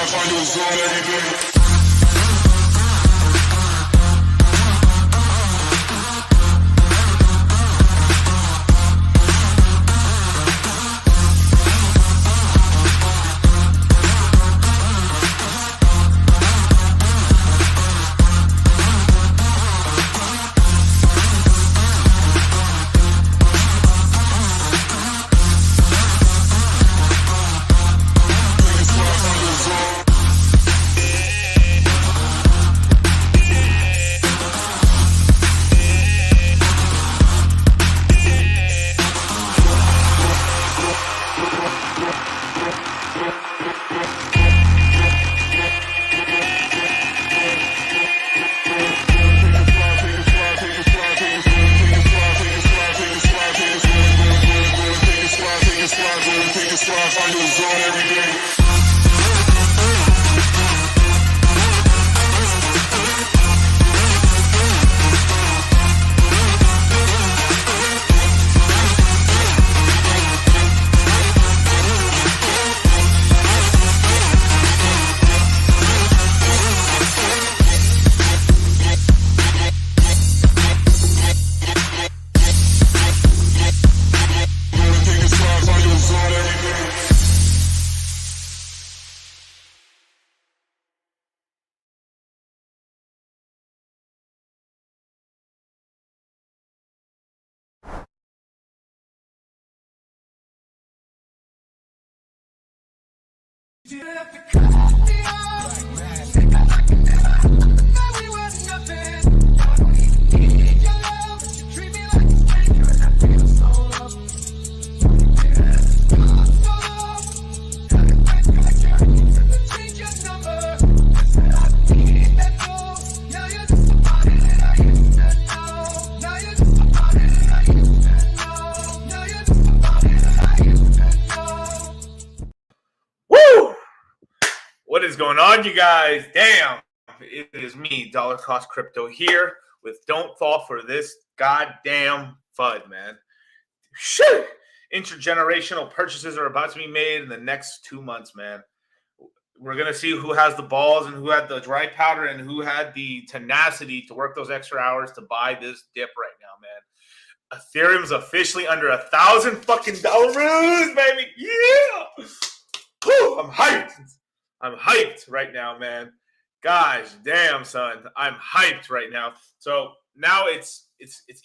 find your zone every day. Find your zone every day. What is going on, you guys? Damn, it is me, Dollar Cost Crypto, here with Don't Fall for This Goddamn FUD, man. Shit! Intergenerational purchases are about to be made in the next 2 months, man. We're going to see who has the balls and who had the dry powder and who had the tenacity to work those extra hours to buy this dip right now, man. Ethereum's officially under $1,000 fucking dollars, baby. Yeah! Woo, I'm hyped. I'm hyped right now, man. Gosh damn, son. I'm hyped right now. So now it's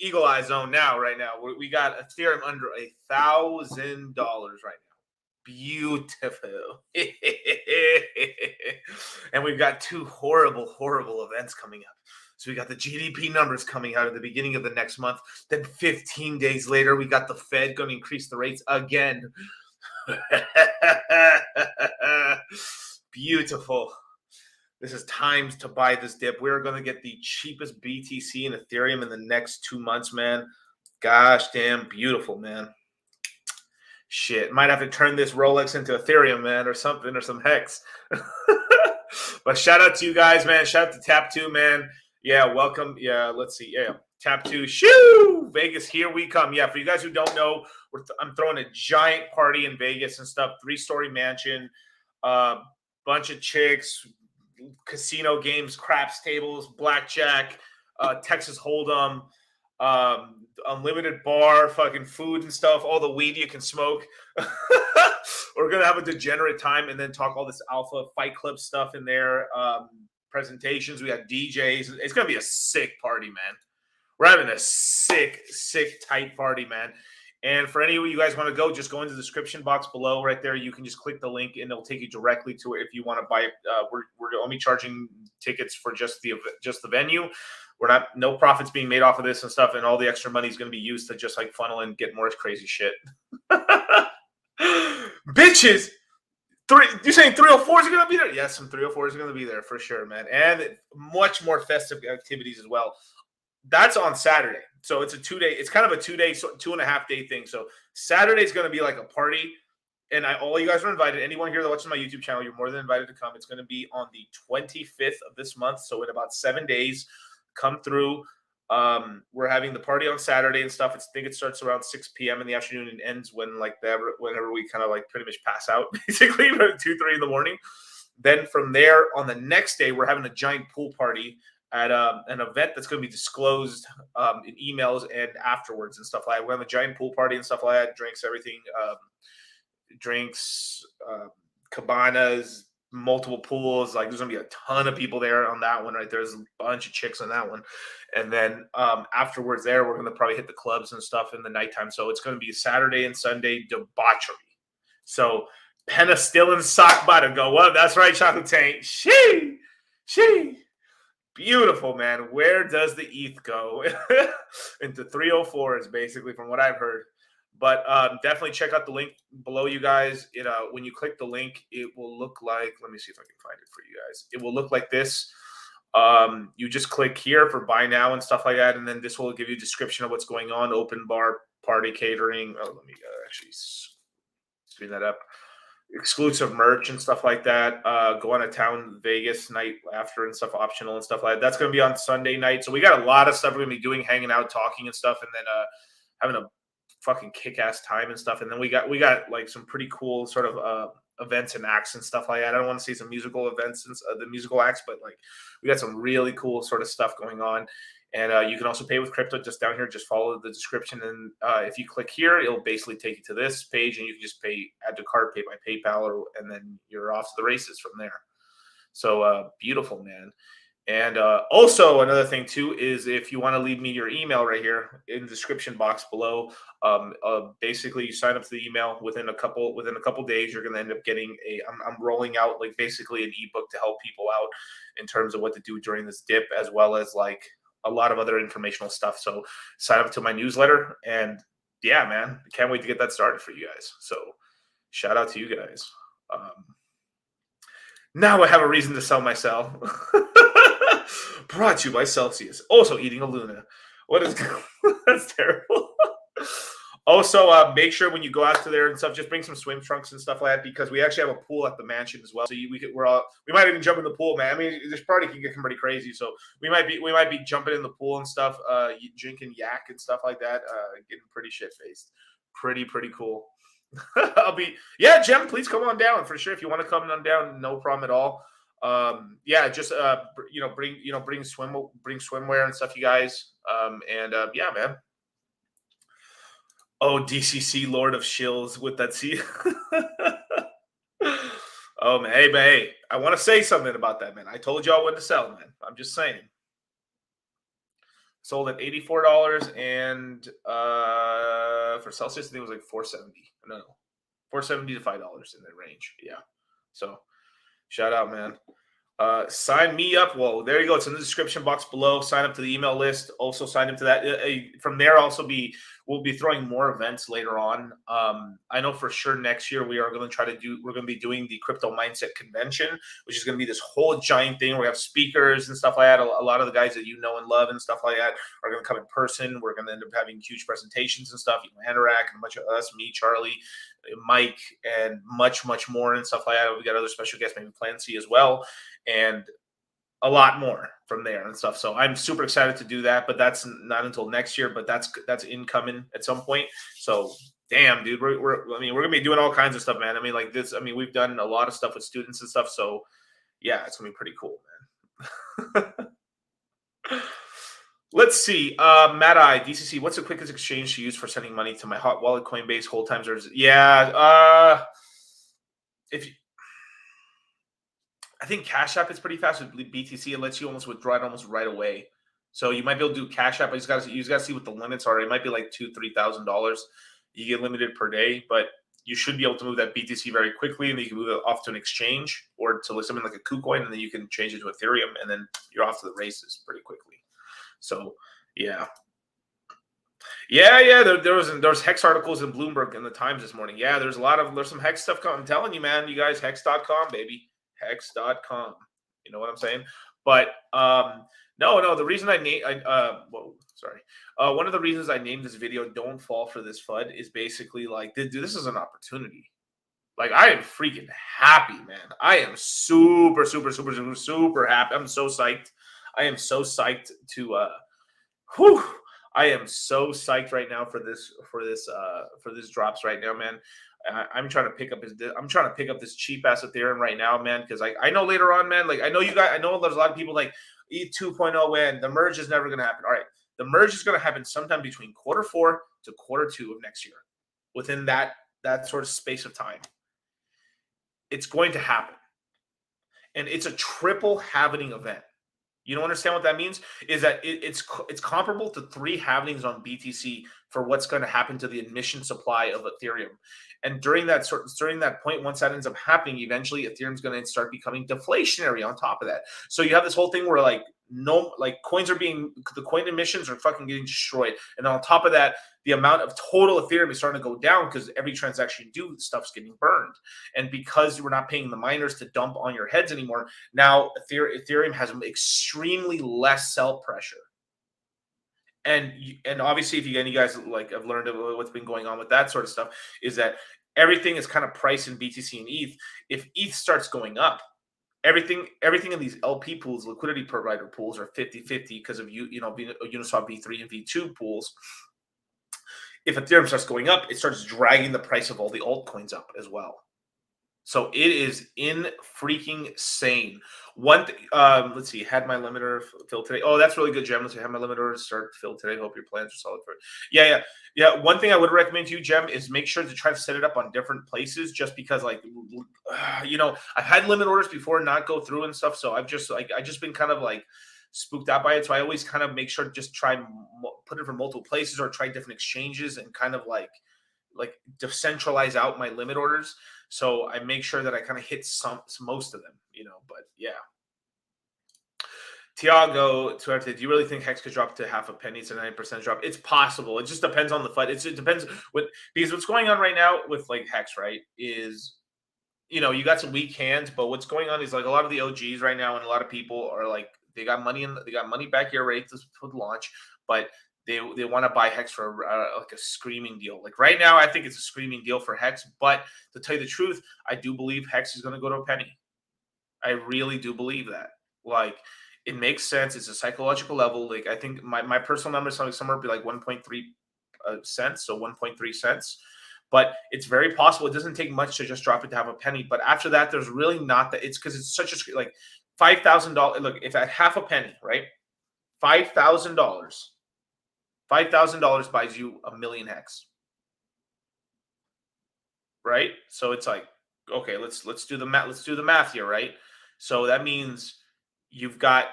Eagle Eye Zone now, right now. We got Ethereum under $1,000 right now. Beautiful. And we've got two horrible events coming up. So we got the GDP numbers coming out at the beginning of the next month. Then 15 days later, we got the Fed going to increase the rates again. Beautiful. This is times to buy this dip. We're going to get the cheapest BTC and Ethereum in the next 2 months, man. Gosh damn beautiful, man. Shit. Might have to turn this Rolex into Ethereum, man, or something, or some Hex. But shout out to you guys, man. Shout out to Tap2, man. Yeah, welcome. Yeah, let's see. Yeah, Tap2. Shoo! Vegas, here we come. Yeah, for you guys who don't know, I'm throwing a giant party in Vegas and stuff. 3-story mansion. Bunch of chicks, casino games, craps tables, blackjack, Texas Hold'em, unlimited bar, fucking food and stuff, all the weed you can smoke. We're going to have a degenerate time and then talk all this alpha Fight Club stuff in there, presentations. We got DJs. It's going to be a sick party, man. We're having a sick, tight party, man. And for any of you guys want to go, just go into the description box below right there. You can just click the link and it'll take you directly to it if you want to buy it. We're only charging tickets for just the venue. We're not, no profits being made off of this and stuff, and all the extra money is going to be used to just like funnel and get more crazy shit. Bitches! You saying 304s are going to be there? Yes, some 304s are going to be there for sure, man. And much more festive activities as well. That's on Saturday. So it's a 2-day, it's kind of a 2-day, 2.5 day thing. So Saturday is going to be like a party. And all you guys are invited. Anyone here that watches my YouTube channel, you're more than invited to come. It's going to be on the 25th of this month. So in about 7 days, come through. We're having the party on Saturday and stuff. I think it starts around 6 p.m. in the afternoon and ends when whenever we kind of like pretty much pass out, basically, 2, 3 in the morning. Then from there, on the next day, we're having a giant pool party at an event that's going to be disclosed in emails and afterwards and stuff like that. We're having a giant pool party and stuff like that, drinks, everything, cabanas, multiple pools. Like there's going to be a ton of people there on that one, right? There's a bunch of chicks on that one. And then afterwards there, we're going to probably hit the clubs and stuff in the nighttime. So it's going to be Saturday and Sunday debauchery. So Penna still in sock bottom. Go up. That's right, Chocolate Tank. She. Beautiful, man. Where does the ETH go? Into 304 is basically from what I've heard. But definitely check out the link below, you guys. When you click the link, it will look like, let me see if I can find it for you guys. It will look like this. You just click here for buy now and stuff like that. And then this will give you a description of what's going on. Open bar, party catering. Oh, let me actually speed that up. Exclusive merch and stuff like that. Go on a town Vegas night after and stuff, optional and stuff like that. That's going to be on Sunday night. So we got a lot of stuff we're going to be doing, hanging out, talking and stuff, and then having a fucking kick-ass time and stuff. And then we got like some pretty cool sort of events and acts and stuff like that. I don't want to see some musical events and the musical acts, but like we got some really cool sort of stuff going on. And you can also pay with crypto just down here. Just follow the description. And if you click here, it'll basically take you to this page and you can just add to cart, pay by PayPal, and then you're off to the races from there. So beautiful, man. And also another thing too is if you want to leave me your email right here in the description box below, basically you sign up to the email within a couple days, you're going to end up getting I'm rolling out like basically an ebook to help people out in terms of what to do during this dip, as well as like a lot of other informational stuff. So sign up to my newsletter, and yeah, man, I can't wait to get that started for you guys. So shout out to you guys. Now I have a reason to sell myself. Brought to you by Celsius. Also eating a Luna. What is that's terrible. Also, make sure when you go out to there and stuff, just bring some swim trunks and stuff like that, because we actually have a pool at the mansion as well. So we might even jump in the pool, man. I mean, this party can get pretty crazy, so we might be jumping in the pool and stuff, drinking yak and stuff like that, getting pretty shit faced. Pretty cool. Jem, please come on down for sure if you want to come on down. No problem at all. Just bring swimwear and stuff, you guys. Yeah, man. Oh, DCC Lord of Shills with that C. Oh, man. Hey, I want to say something about that, man. I told y'all when to sell, man. I'm just saying. Sold at $84, and for Celsius, I think it was like $4.70. No, $4.70 to $5 in that range. Yeah. So, shout out, man. Sign me up. Well, there you go. It's in the description box below. Sign up to the email list. Also sign up to that. From there, we'll be throwing more events later on. I know for sure next year we're going to be doing the Crypto Mindset Convention, which is going to be this whole giant thing. We have speakers and stuff like that. A lot of the guys that you know and love and stuff like that are going to come in person. We're going to end up having huge presentations and stuff. Anorak and a bunch of us, me, Charlie, Mike, and much more and stuff like that. We got other special guests, maybe Clancy as well, and a lot more from there and stuff. So I'm super excited to do that, but that's not until next year, but that's incoming at some point. So damn, dude, we're gonna be doing all kinds of stuff, man. I mean, like this, we've done a lot of stuff with students and stuff. So yeah, it's gonna be pretty cool, man. Let's see. Matt I, DCC, what's the quickest exchange to use for sending money to my hot wallet, Coinbase, hold times? I think Cash App is pretty fast with BTC. It lets you almost withdraw it almost right away. So you might be able to do Cash App, but you just got to see what the limits are. It might be like $2,000-$3,000. You get limited per day, but you should be able to move that BTC very quickly, and then you can move it off to an exchange or to something like a KuCoin, and then you can change it to Ethereum, and then you're off to the races pretty quickly. So yeah. There's Hex articles in Bloomberg in the Times this morning. Yeah, there's some Hex stuff coming. I'm telling you, man, you guys, Hex.com, baby. Hex.com. You know what I'm saying? But no, the reason one of the reasons I named this video "Don't Fall for This FUD" is basically like, dude, this is an opportunity. Like, I am freaking happy, man. I am super happy. I'm so psyched. I am so psyched to I am so psyched right now for this drops right now, man. I'm trying to pick up I'm trying to pick up this cheap ass Ethereum right now, man, because I know later on, man, like I know you guys, I know there's a lot of people like ETH 2.0 when the merge is never going to happen. All right, the merge is going to happen sometime between Q4 to Q2 of next year. Within that sort of space of time, it's going to happen, and it's a triple halvening event. You don't understand what that means? Is that it's comparable to 3 halvenings on BTC for what's going to happen to the admission supply of Ethereum. And during that point, once that ends up happening, eventually Ethereum's going to start becoming deflationary on top of that. So you have this whole thing where like the coin emissions are fucking getting destroyed, and on top of that, the amount of total Ethereum is starting to go down because every transaction you do, stuff's getting burned. And because we're not paying the miners to dump on your heads anymore, now Ethereum has extremely less sell pressure. And obviously, if any guys like have learned what's been going on with that sort of stuff, is that everything is kind of priced in BTC and ETH. If ETH starts going up, everything in these LP pools, liquidity provider pools, are 50-50 because of Uniswap V3 and V2 pools. If Ethereum starts going up, it starts dragging the price of all the altcoins up as well. So it is in freaking sane. Let's see. Had my limiter filled today. Oh, that's really good, Gem. Let's see. Had my limiter start filled today. Hope your plans are solid for it. Yeah. One thing I would recommend to you, Gem, is make sure to try to set it up on different places. Just because, like, I've had limit orders before not go through and stuff. So I've just been kind of like spooked out by it. So I always kind of make sure to just try put it from multiple places or try different exchanges and kind of like decentralize out my limit orders. So I make sure that I kind of hit most of them, but yeah. Tiago, do you really think Hex could drop to half a penny? It's a 9% drop. It's possible. It just depends on the FUD. It depends because what's going on right now with like Hex, right, is, you got some weak hands, but what's going on is like a lot of the OGs right now and a lot of people are like, they got money back here ready to launch, but they want to buy Hex for like a screaming deal. Like right now, I think it's a screaming deal for Hex. But to tell you the truth, I do believe Hex is going to go to a penny. I really do believe that. Like it makes sense. It's a psychological level. Like I think my personal number is somewhere be like 1.3 cents, so 1.3 cents. But it's very possible. It doesn't take much to just drop it to have a penny. But after that, there's really not that. It's because it's such a like $5,000. Look, if at half a penny, right, $5,000. $5,000 buys you 1 million Hex, right? So it's like, okay, let's do the math. Let's do the math here, right? So that means you've got,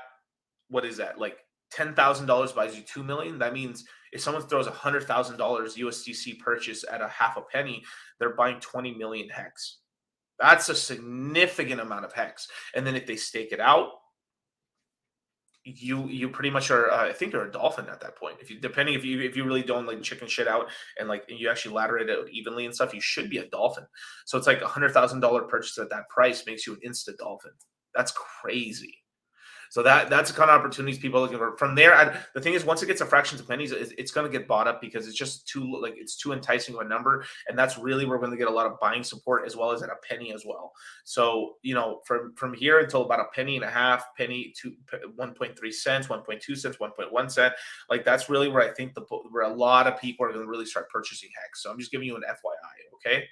what is that? Like $10,000 buys you 2 million. That means if someone throws $100,000 USDC purchase at a half a penny, they're buying 20 million Hex. That's a significant amount of Hex. And then if they stake it out, you pretty much are I think you're a dolphin at that point. If you really don't like chicken shit out and like you actually ladder it out evenly and stuff, you should be a dolphin. So it's like $100,000 purchase at that price makes you an instant dolphin. That's crazy. So that's the kind of opportunities people are looking for. From there, the thing is, once it gets a fraction of pennies, it's going to get bought up because it's just it's too enticing of a number, and that's really where we're going to get a lot of buying support as well as at a penny as well. So from here until about a penny and a half, penny to 1.3 cents, 1.2 cents, 1.1 cent, like that's really where I think where a lot of people are going to really start purchasing Hex. So I'm just giving you an FYI, okay?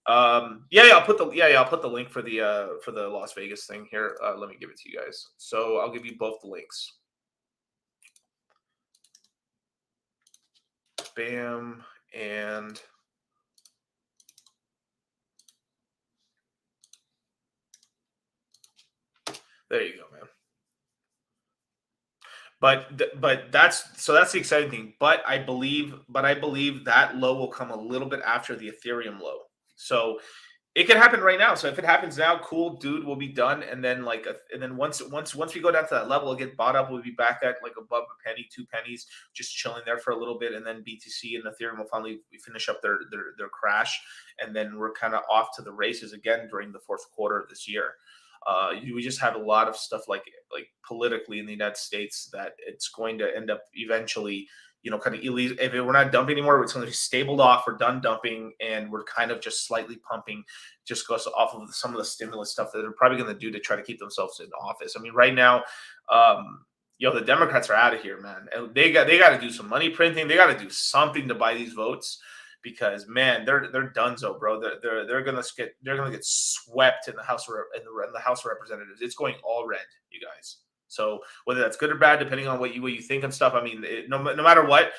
I'll put the link for the Las Vegas thing here. Let me give it to you guys. So I'll give you both the links. Bam, and there you go, man. But that's the exciting thing. But I believe that low will come a little bit after the Ethereum low. So it can happen right now. So if it happens now, cool, dude, we'll be done. And then once we go down to that level, we'll get bought up. We'll be back at like above a penny, 2 pennies, just chilling there for a little bit. And then BTC and Ethereum will finally finish up their crash. And then we're kind of off to the races again during the fourth quarter of this year. We just have a lot of stuff like politically in the United States that it's going to end up eventually, kind of if we're not dumping anymore, it's going to be stabled off. We're done dumping, and we're kind of just slightly pumping, just goes off of some of the stimulus stuff that they're probably going to do to try to keep themselves in office. I mean, right now, the Democrats are out of here, man. And they got to do some money printing. They got to do something to buy these votes, because man, they're donezo, bro. They're gonna get swept in the House in the House of Representatives. It's going all red, you guys. So whether that's good or bad, depending on what you think and stuff. I mean, no matter what,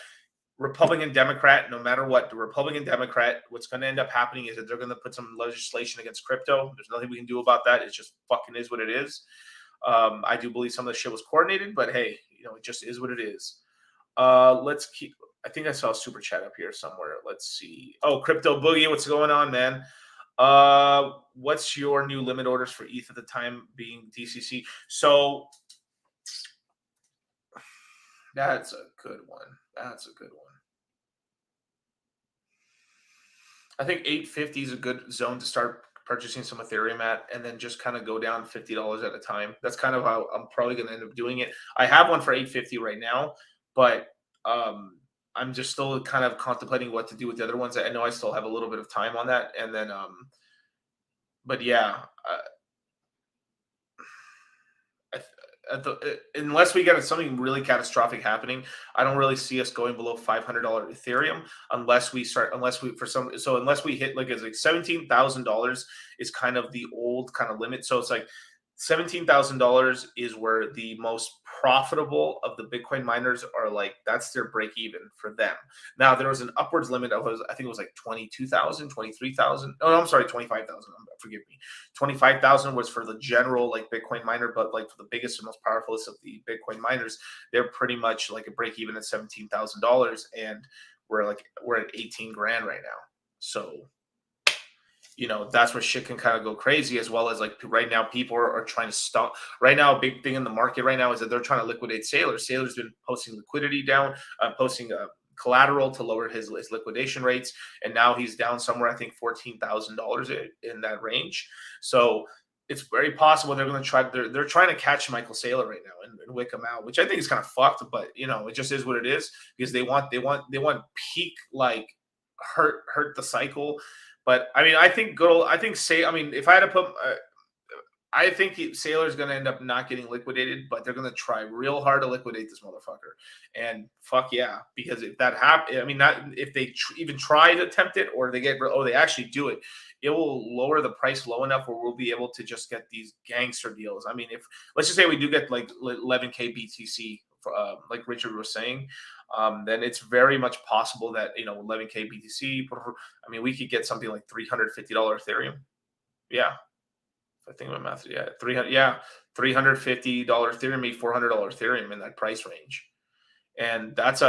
Republican, Democrat, no matter what, the Republican, Democrat, what's going to end up happening is that they're going to put some legislation against crypto. There's nothing we can do about that. It just fucking is what it is. I do believe some of the shit was coordinated, but hey, it just is what it is. Let's keep. I think I saw a super chat up here somewhere. Let's see. Oh, Crypto Boogie, what's going on, man? What's your new limit orders for ETH at the time being DCC? So that's a good one. That's a good one. I think 850 is a good zone to start purchasing some Ethereum at, and then just kind of go down $50 at a time. That's kind of how I'm probably going to end up doing it. I have one for 850 right now, but I'm just still kind of contemplating what to do with the other ones. I know I still have a little bit of time on that, and then but yeah. Unless we get something really catastrophic happening, I don't really see us going below $500 Ethereum unless we hit like it's like $17,000 is kind of the old kind of limit. So it's like $17,000 is where the most profitable of the Bitcoin miners are, like that's their break even for them. Now there was an upwards limit of, I think it was like 22,000, 23,000. Oh, I'm sorry, 25,000. Forgive me. 25,000 was for the general like Bitcoin miner, but like for the biggest and most powerful of the Bitcoin miners, they're pretty much like a break even at $17,000, and we're at 18 grand right now. So that's where shit can kind of go crazy, as well as like right now people are trying to stop. Right now, a big thing in the market right now is that they're trying to liquidate Saylor. Saylor's been posting liquidity down, posting collateral to lower his liquidation rates, and now he's down somewhere, I think $14,000 in that range. So it's very possible they're going to try. They're trying to catch Michael Saylor right now and wick him out, which I think is kind of fucked. But it just is what it is, because they want peak like hurt the cycle. But I mean, I think if I had to put, I think Saylor's going to end up not getting liquidated, but they're going to try real hard to liquidate this motherfucker. And fuck yeah, because if that happens, I mean, not if they even try to attempt it, or they actually do it, it will lower the price low enough where we'll be able to just get these gangster deals. I mean, if let's just say we do get like 11K BTC, like Richard was saying, then it's very much possible that 11K BTC. I mean, we could get something like $350 Ethereum. Yeah, I think my math. Yeah, $350 Ethereum, maybe $400 Ethereum in that price range, and that's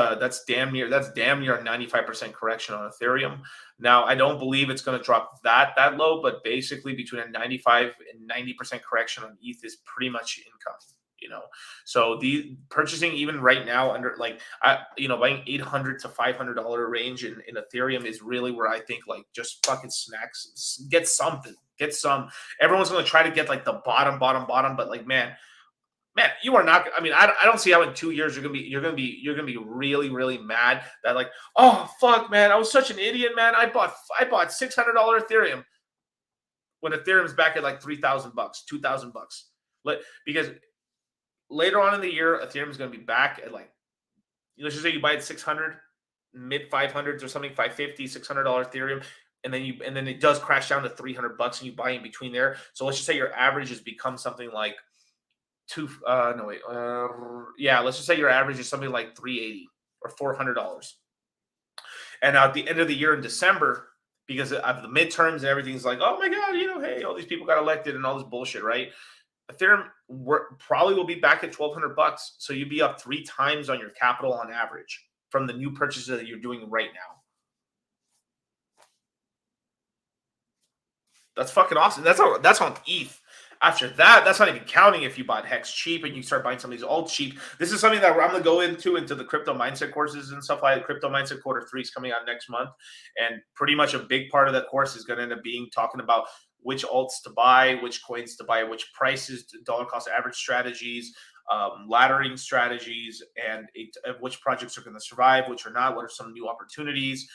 damn near a 95% correction on Ethereum. Now, I don't believe it's going to drop that low, but basically between a 95 and 90% correction on ETH is pretty much income. So the purchasing even right now under buying $800 to $500 range in Ethereum is really where I think like just fucking snacks, get something, get some. Everyone's going to try to get like the bottom, but like man, you are not. I mean, I don't see how in 2 years you're gonna be really, really mad that like, oh fuck, man, I was such an idiot, man. I bought $600 Ethereum when Ethereum's back at like $3,000, $2,000. Because later on in the year, Ethereum is going to be back at like, let's just say you buy it 600, mid 500s or something, 550, $600 Ethereum, and then it does crash down to $300 and you buy in between there. So let's just say your average has become something like let's just say your average is something like $380 or $400. And at the end of the year in December, because of the midterms and everything's like, oh my God, hey, all these people got elected and all this bullshit, right? Ethereum probably will be back at $1,200. So you'd be up 3 times on your capital on average from the new purchases that you're doing right now. That's fucking awesome. That's on ETH. After that, that's not even counting if you bought Hex cheap and you start buying some of these alts cheap. This is something that I'm going to go into the crypto mindset courses and stuff like that. Crypto mindset quarter 3 is coming out next month. And pretty much a big part of that course is going to end up being talking about which alts to buy, which coins to buy, which prices, dollar cost average strategies, laddering strategies, and which projects are going to survive, which are not, what are some new opportunities.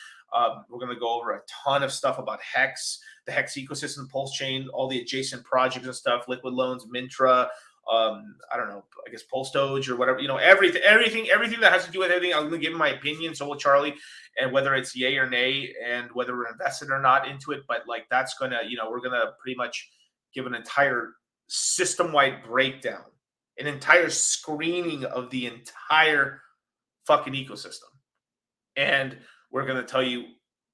We're going to go over a ton of stuff about Hex, the Hex ecosystem, PulseChain, all the adjacent projects and stuff, liquid loans, Mintra, I don't know, I guess Pulse Doge or whatever, everything that has to do with everything. I'm going to give my opinion. So will Charlie, and whether it's yay or nay, and whether we're invested or not into it. But like, that's going to, we're going to pretty much give an entire system-wide breakdown, an entire screening of the entire fucking ecosystem. And we're going to tell you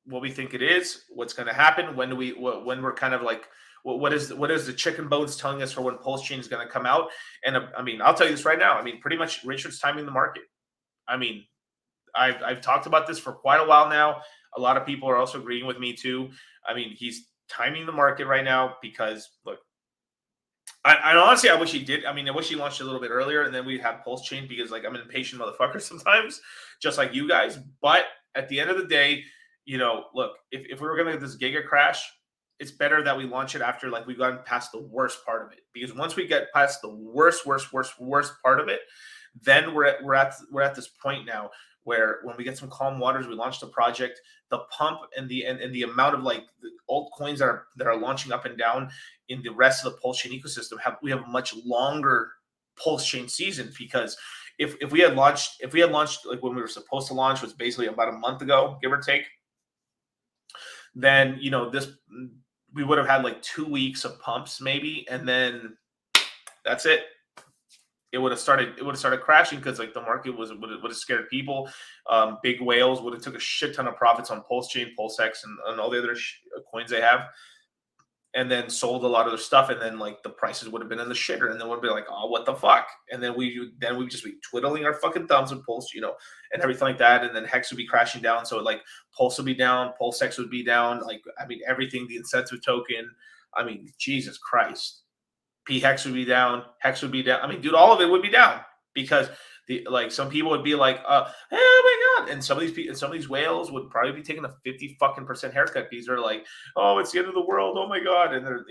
what we think it is, what's going to happen, when we're kind of like, what is the chicken bones telling us for when PulseChain is going to come out. And I mean, I'll tell you this right now. I mean, pretty much Richard's timing the market. I mean, I've talked about this for quite a while now. A lot of people are also agreeing with me too. I mean, he's timing the market right now because, look, I honestly, I wish he did. I mean, I wish he launched a little bit earlier, and then we'd have PulseChain, because like, I'm an impatient motherfucker sometimes, just like you guys. But at the end of the day, look, if we were going to get this giga crash, it's better that we launch it after like we've gotten past the worst part of it. Because once we get past the worst part of it, then we're at this point now where when we get some calm waters, we launch the project, the pump and the amount of like the altcoins that are launching up and down in the rest of the PulseChain ecosystem, we have a much longer PulseChain season. Because if we had launched like when we were supposed to launch, was basically about a month ago, give or take, then we would have had like 2 weeks of pumps maybe, and then that's it. It would have started crashing, because like the market would have scared people. Big whales would have took a shit ton of profits on PulseChain, PulseX, and all the other coins they have, and then sold a lot of their stuff, and then like the prices would have been in the shitter, and then would be like, oh, what the fuck? And then we just be twiddling our fucking thumbs with Pulse, and everything like that, and then Hex would be crashing down. So like Pulse would be down, PulseX would be down, like, I mean, everything, the incentive token, I mean, Jesus Christ. P-Hex would be down, Hex would be down. I mean, dude, all of it would be down, because some people would be like, oh my God. And some of these whales would probably be taking a 50% haircut, because they're like, oh, it's the end of the world. Oh my God. And they're,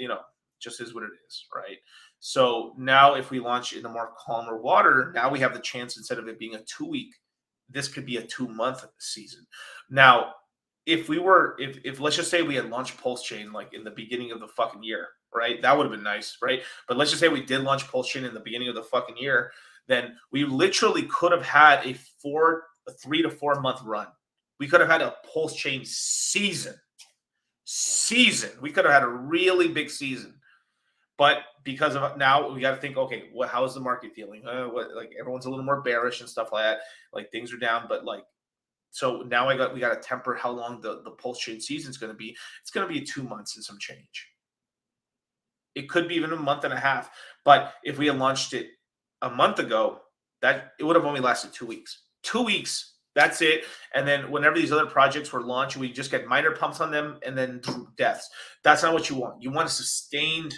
just is what it is. Right. So now if we launch in a more calmer water, now we have the chance, instead of it being a 2-week, this could be a 2-month season. Now, if let's just say we had launched PulseChain like in the beginning of the fucking year, right? That would have been nice, right? But let's just say we did launch PulseChain in the beginning of the fucking year, then we literally could have had a 3 to 4 month run. We could have had a PulseChain season. We could have had a really big season. But because of now, we got to think, okay, how is the market feeling? Like everyone's a little more bearish and stuff like that. Like things are down, but like, so now we got to temper how long the PulseChain season is going to be. It's going to be 2 months and some change. It could be even a month and a half. But if we had launched it a month ago, that it would have only lasted 2 weeks. 2 weeks, that's it. And then whenever these other projects were launched, we just get minor pumps on them and then deaths. That's not what you want. You want a sustained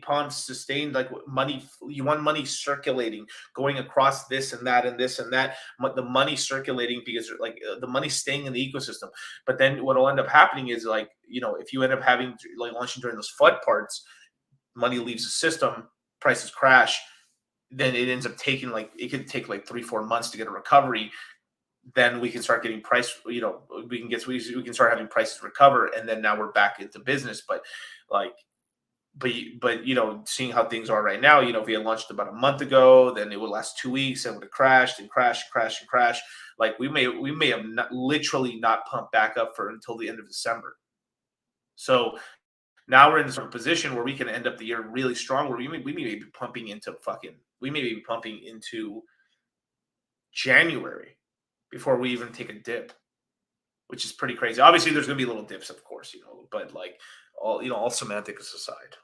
pumps, sustained like money. You want money circulating, going across this and that and this and that. The money circulating, because like the money staying in the ecosystem. But then what will end up happening is like, if you end up having like launching during those FUD parts, money leaves the system, prices crash, then it ends up taking it could take like 3-4 months to get a recovery. Then we can start getting price, we can start having prices recover, and then now we're back into business. But seeing how things are right now, if we had launched about a month ago, then it would last 2 weeks and would have crashed and crashed. Like we may have literally not pumped back up until the end of December. So now we're in this position where we can end up the year really strong, where we may be pumping into January before we even take a dip, which is pretty crazy. Obviously, there's going to be little dips, of course, but like all semantics aside.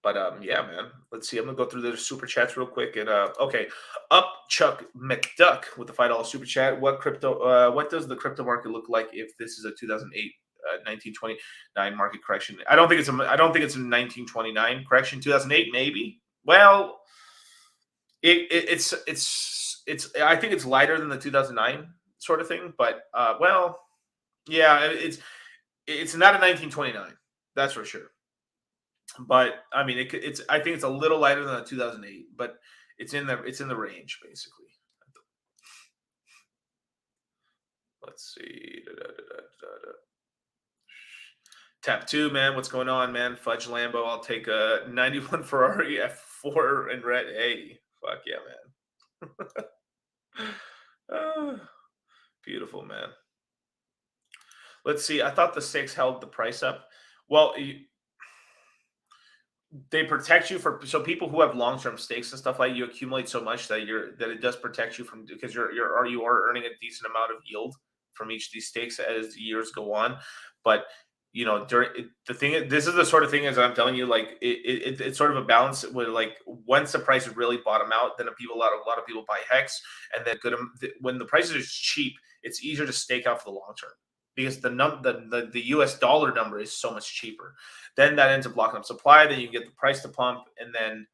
But yeah, man. Let's see. I'm gonna go through the super chats real quick. And okay, up Chuck McDuck with the $5 super chat. What does the crypto market look like if this is a 2008 1929 market correction? I don't think it's a 1929 correction. 2008 maybe. Well, it's I think it's lighter than the 2009 sort of thing. But well, yeah, it's not a 1929. That's for sure. But I mean, I think it's a little lighter than a 2008, but it's in the range basically. Let's see. Tap 2, man. What's going on, man? Fudge Lambo. I'll take a 91 Ferrari 4 in red. Hey, fuck yeah, man. Beautiful, man. Let's see. I thought the stakes held the price up. Well, they protect you for so people who have long-term stakes and stuff like you accumulate so much that it does protect you from because you are earning a decent amount of yield from each of these stakes as years go on. But the thing this is the sort of thing as I'm telling you, like it's sort of a balance where like once the prices really bottom out, then a lot of people buy Hex, and then when the prices are cheap, it's easier to stake out for the long term because the US dollar number is so much cheaper. Then that ends up locking up supply. Then you get the price to pump, and then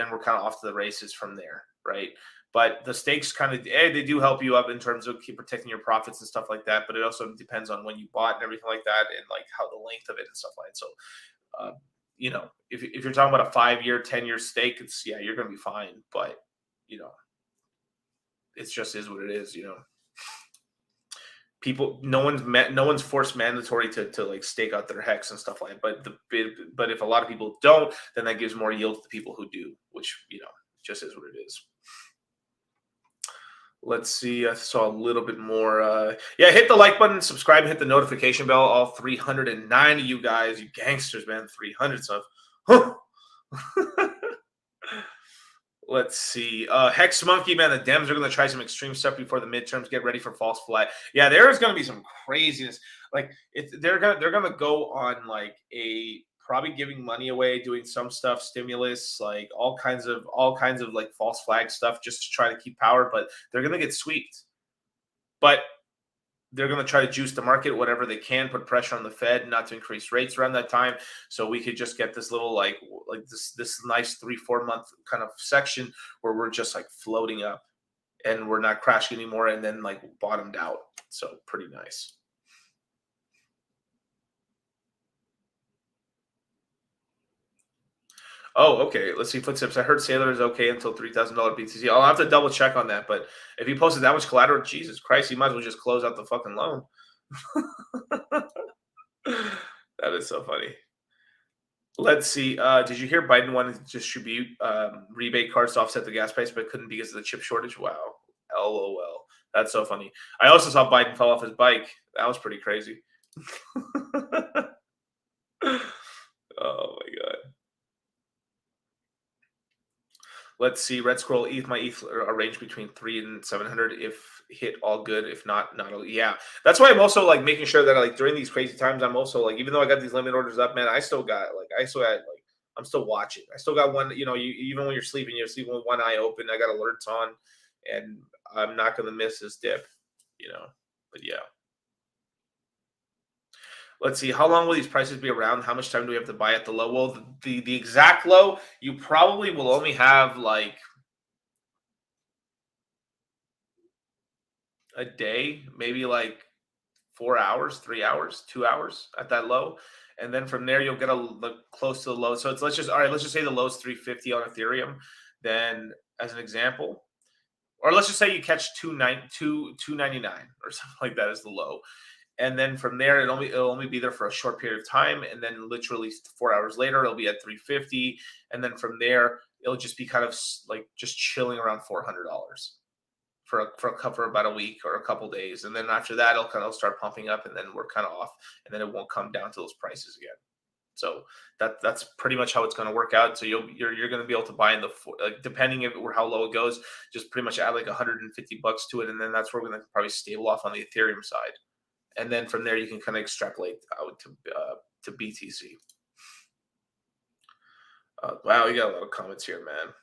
we're kind of off to the races from there, right? But the stakes kind of they do help you up in terms of keep protecting your profits and stuff like that. But it also depends on when you bought and everything like that, and like how the length of it and stuff like that. So, if you're talking about a 5-year, 10-year stake, it's you're gonna be fine. But it just is what it is. People, no one's forced mandatory to like stake out their Hex and stuff like that. But if a lot of people don't, then that gives more yield to the people who do, which just is what it is. Let's see. I saw a little bit more. Hit the like button, subscribe, and hit the notification bell. All 309 of you guys, you gangsters, man. 300 stuff. Let's see. Hex Monkey, man, the Dems are going to try some extreme stuff before the midterms. Get ready for false flag. Yeah, there is going to be some craziness. Like they're gonna go on like probably giving money away, doing some stuff, stimulus, like all kinds of like false flag stuff just to try to keep power. But they're going to get swept. But they're going to try to juice the market, whatever they can, put pressure on the Fed not to increase rates around that time. So we could just get this little like this nice 3-4 month kind of section where we're just like floating up and we're not crashing anymore and then like bottomed out. So pretty nice. Oh, okay. Let's see. Footsteps. I heard Sailor is okay until $3,000 BTC. I'll have to double check on that. But if he posted that much collateral, Jesus Christ, he might as well just close out the fucking loan. That is so funny. Let's see. Did you hear Biden wanted to distribute rebate cards to offset the gas price, but couldn't because of the chip shortage? Wow. LOL. That's so funny. I also saw Biden fall off his bike. That was pretty crazy. Oh my God. Let's see. Red Scroll ETH. My ETH are ranged between 3 and 700. If hit, all good. If not, not all. Yeah. That's why I'm also like making sure that like during these crazy times, I'm also like, even though I got these limit orders up, man, I'm still watching. I still got one. Even when you're sleeping with one eye open. I got alerts on, and I'm not going to miss this dip. But yeah. Let's see. How long will these prices be around? How much time do we have to buy at the low? Well, the exact low, you probably will only have like a day, maybe like 4 hours, 3 hours, 2 hours at that low. And then from there, you'll get close to the low. So let's just say the low is 350 on Ethereum. Then as an example, or let's just say you catch 299 or something like that as the low. And then from there, it'll only be there for a short period of time. And then literally 4 hours later, it'll be at 350. And then from there, it'll just be kind of like just chilling around $400 for about a week or a couple days. And then after that, it'll kind of start pumping up, and then we're kind of off, and then it won't come down to those prices again. So that's pretty much how it's going to work out. So you're going to be able to buy in depending if how low it goes, just pretty much add like $150 to it, and then that's where we're going to probably stable off on the Ethereum side. And then from there, you can kind of extrapolate out to BTC. Wow, you got a lot of comments here, man.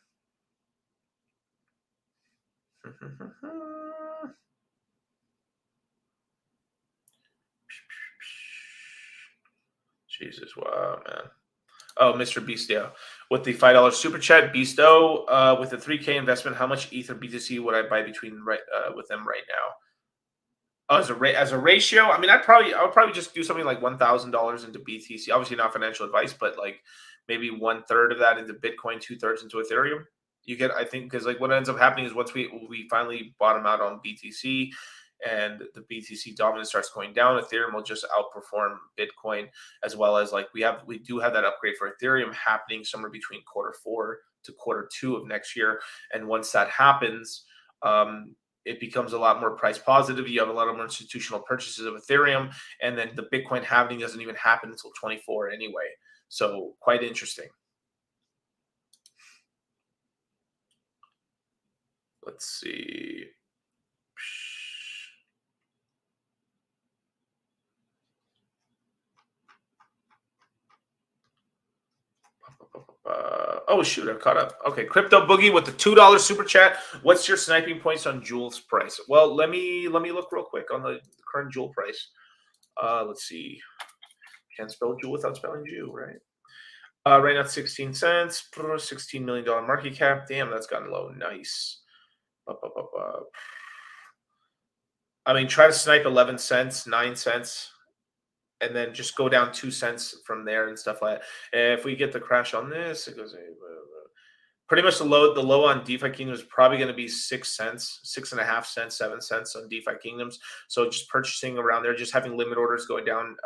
Jesus, wow, man. Oh, Mr. Beast, yeah. With the $5 super chat, Beasto, with the 3K investment, how much Ether BTC would I buy with them right now? Oh, as a ratio, I mean, I would probably just do something like $1,000 into BTC. Obviously, not financial advice, but like maybe 1/3 of that into Bitcoin, 2/3 into Ethereum. You get, I think, because like what ends up happening is once we finally bottom out on BTC and the BTC dominance starts going down, Ethereum will just outperform Bitcoin, as well as like we do have that upgrade for Ethereum happening somewhere between Q4 to Q2 of next year. And once that happens, it becomes a lot more price positive. You have a lot more institutional purchases of Ethereum, and then the Bitcoin halving doesn't even happen until 24 anyway. So quite interesting. Let's see. Oh shoot, I caught up. Okay, Crypto Boogie with the $2 super chat. What's your sniping points on Juul's price? Well, let me look real quick on the current Juul price. Let's see. Can't spell Juul without spelling Jew, right? Right now, 16 cents. $16 million market cap. Damn, that's gotten low. Nice. I mean, try to snipe 11 cents, 9 cents. And then just go down 2 cents from there and stuff like that. If we get the crash on this, it goes pretty much the low on DeFi Kingdoms is probably going to be 6 cents, 6.5 cents, 7 cents on DeFi Kingdoms. So just purchasing around there, just having limit orders going down.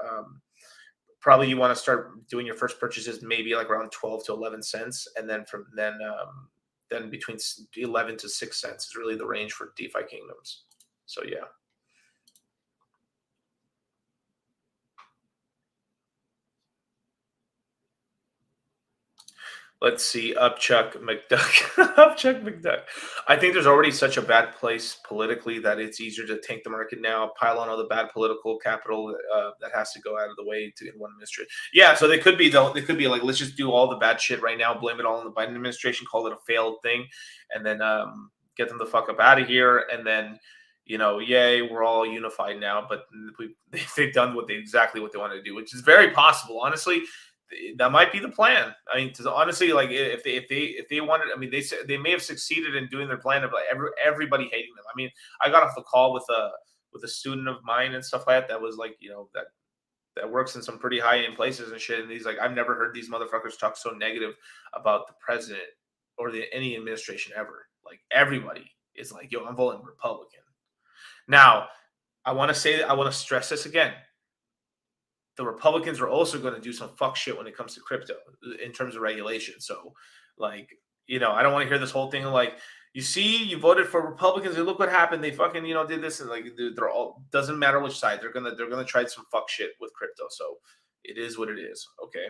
Probably you want to start doing your first purchases maybe like around 12 to 11 cents, and then from then between 11 to 6 cents is really the range for DeFi Kingdoms. So yeah. Let's see, Upchuck McDuck. Upchuck McDuck. I think there's already such a bad place politically that it's easier to tank the market now, pile on all the bad political capital that has to go out of the way to get one administration. Yeah, so they could be like, let's just do all the bad shit right now, blame it all on the Biden administration, call it a failed thing, and then get them the fuck up out of here, and then yay, we're all unified now. But they've done exactly what they want to do, which is very possible, honestly. That might be the plan. I mean, honestly, like if they wanted, I mean, they may have succeeded in doing their plan of like everybody hating them. I mean, I got off the call with a student of mine and stuff like that. That was like, that works in some pretty high end places and shit. And he's like, I've never heard these motherfuckers talk so negative about the president or any administration ever. Like everybody is like, yo, I'm voting Republican. Now, I want to stress this again. The Republicans are also going to do some fuck shit when it comes to crypto in terms of regulation. So, like, I don't want to hear this whole thing of like, you voted for Republicans and look what happened. They fucking, did this, and like they're all, doesn't matter which side, they're gonna try some fuck shit with crypto. So it is what it is. Okay.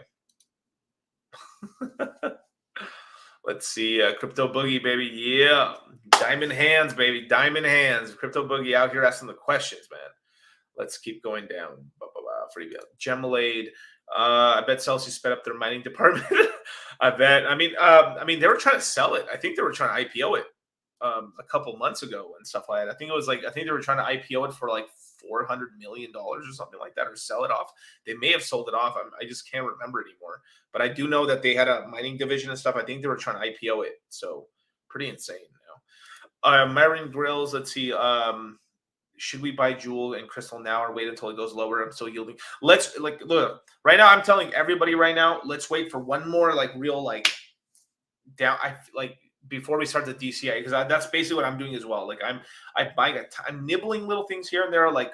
Let's see, Crypto Boogie, baby. Yeah, diamond hands, baby, diamond hands. Crypto Boogie out here asking the questions, man. Let's keep going down. Freebie. Gemalade. I bet Celsius sped up their mining department. I bet. I mean, they were trying to sell it. I think they were trying to IPO it a couple months ago and stuff like that. I think they were trying to IPO it for like $400 million or something like that, or sell it off. They may have sold it off. I just can't remember anymore. But I do know that they had a mining division and stuff. I think they were trying to IPO it. So pretty insane. Myron Grills. Let's see. Should we buy Juul and Crystal now or wait until it goes lower? I'm still yielding. Let's look right now. I'm telling everybody right now, let's wait for one more real down. Before we start the DCI, because that's basically what I'm doing as well. Like I'm nibbling little things here and there. Like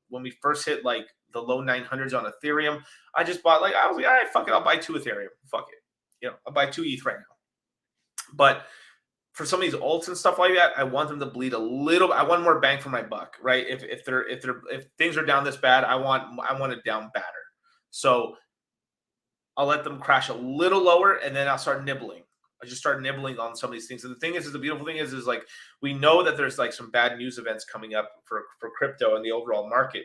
when we first hit like the low 900s on Ethereum, I just bought I was like, all right, fuck it, I'll buy 2 Ethereum. Fuck it, I'll buy 2 ETH right now. But for some of these alts and stuff like that, I want them to bleed a little. I want more bang for my buck, right? If things are down this bad, I want it down badder. So I'll let them crash a little lower, and then I'll start nibbling. I just start nibbling on some of these things. And the thing is the beautiful thing is like we know that there's like some bad news events coming up for crypto and the overall market.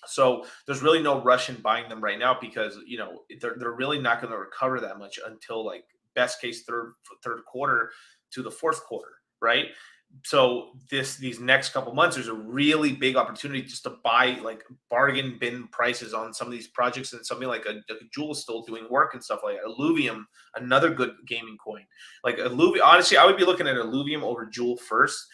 So there's really no rush in buying them right now because they're really not going to recover that much until like best case third quarter to the fourth quarter, right? So these next couple months, there's a really big opportunity just to buy like bargain bin prices on some of these projects, and something like a Juul is still doing work and stuff like that. Illuvium, another good gaming coin. Like Illuvium, honestly, I would be looking at Illuvium over Juul first,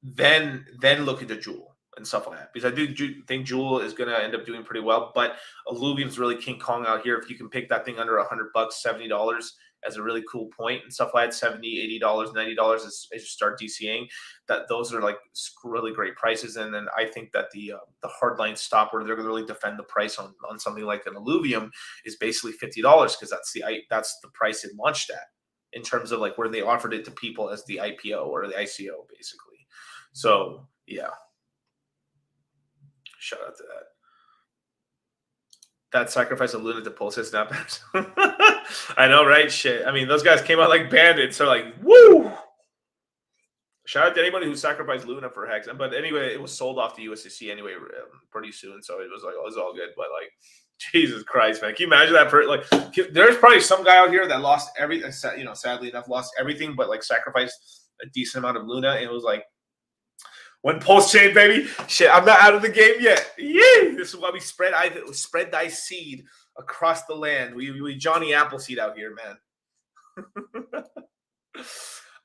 then look into Juul and stuff like that, because I do think Juul is going to end up doing pretty well. But Illuvium's really King Kong out here. If you can pick that thing under $100, $70 as a really cool point and stuff like that, $70, $80, $90 as you start DCAing, that those are like really great prices. And then I think that the hardline stop where they're going to really defend the price on something like an Illuvium is basically $50, because that's the price it launched at. in terms of like where they offered it to people as the IPO or the ICO, basically. So yeah, shout out to that. That sacrifice of Luna to PulseChain snaps. I know, right? Shit. I mean, those guys came out like bandits. So like, woo! Shout out to anybody who sacrificed Luna for Hex. But anyway, it was sold off to USDC anyway pretty soon. So it was like, it was all good. But like, Jesus Christ, man. Can you imagine that? There's probably some guy out here that lost everything, you know, sadly enough, lost everything, but like sacrificed a decent amount of Luna. And it was like, when PulseChain, baby, shit, I'm not out of the game yet. Yeah, this is why we spread thy seed across the land. We Johnny Appleseed out here, man.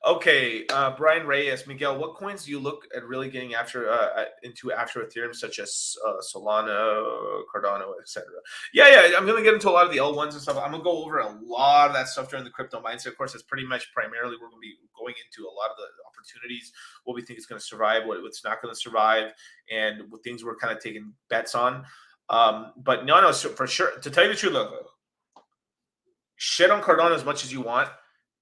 Okay, Brian Reyes, Miguel, what coins do you look at really getting into after Ethereum, such as Solana, Cardano, etc.? Yeah, I'm gonna get into a lot of the L1s and stuff. I'm gonna go over a lot of that stuff during the crypto mindset. Of course, it's pretty much primarily we're gonna be going into a lot of the opportunities, what we think is gonna survive, what's not gonna survive, and what things we're kind of taking bets on. But no, so for sure, to tell you the truth, look, shit on Cardano as much as you want,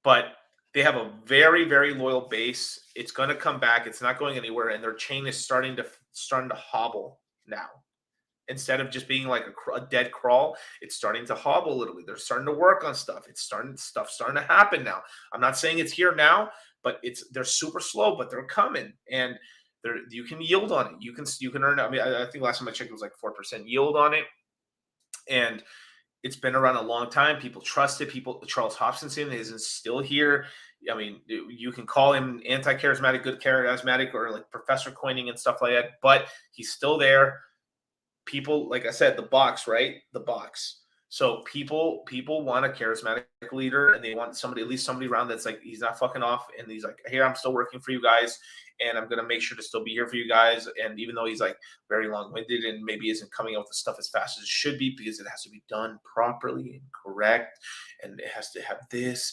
but they have a very, very loyal base. It's going to come back. It's not going anywhere, and their chain is starting to hobble now. Instead of just being like a dead crawl, it's starting to hobble a little bit. They're starting to work on stuff. Stuff's starting to happen now. I'm not saying it's here now, but they're super slow, but they're coming, and you can yield on it. You can earn. I mean, I think last time I checked, it was like 4% yield on it, and it's been around a long time. People trust it. Charles Hoskinson is still here. I mean, you can call him anti-charismatic, good charismatic, or like professor coining and stuff like that, but he's still there. People, like I said, the box, right? The box. So people want a charismatic leader, and they want at least somebody around that's like, he's not fucking off, and he's like, here, I'm still working for you guys, and I'm going to make sure to still be here for you guys. And even though he's like very long-winded and maybe isn't coming out with the stuff as fast as it should be, because it has to be done properly and correct, and it has to have this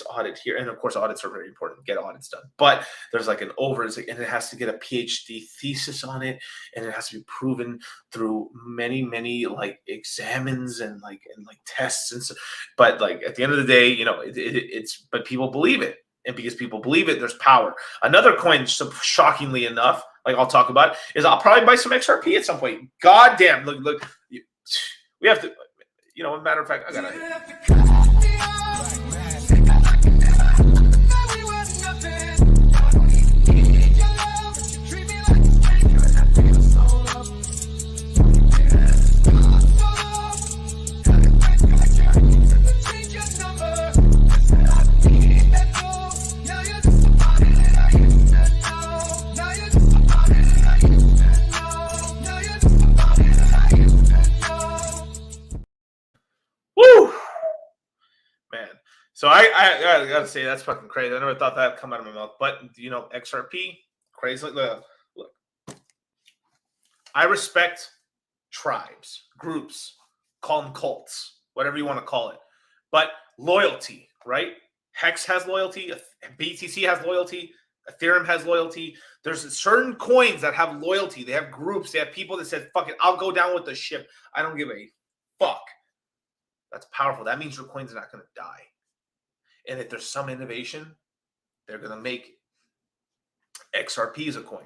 audit here. And of course, audits are very important. Get audits done. But there's like and it has to get a PhD thesis on it, and it has to be proven through many like examines and like tests and so. But like at the end of the day, you know, but people believe it. And because people believe it, there's power. Another coin, shockingly enough, like I'll talk about, is I'll probably buy some XRP at some point. God damn, look, we have to, you know, as a matter of fact, I gotta. So I gotta say that's fucking crazy. I never thought that would come out of my mouth. But you know, XRP, crazy. Look, I respect tribes, groups, call them cults, whatever you want to call it. But loyalty, right? Hex has loyalty, BTC has loyalty, Ethereum has loyalty. There's certain coins that have loyalty. They have groups, they have people that said, fuck it, I'll go down with the ship. I don't give a fuck. That's powerful. That means your coin's not going to die. And if there's some innovation, they're going to make XRP as a coin.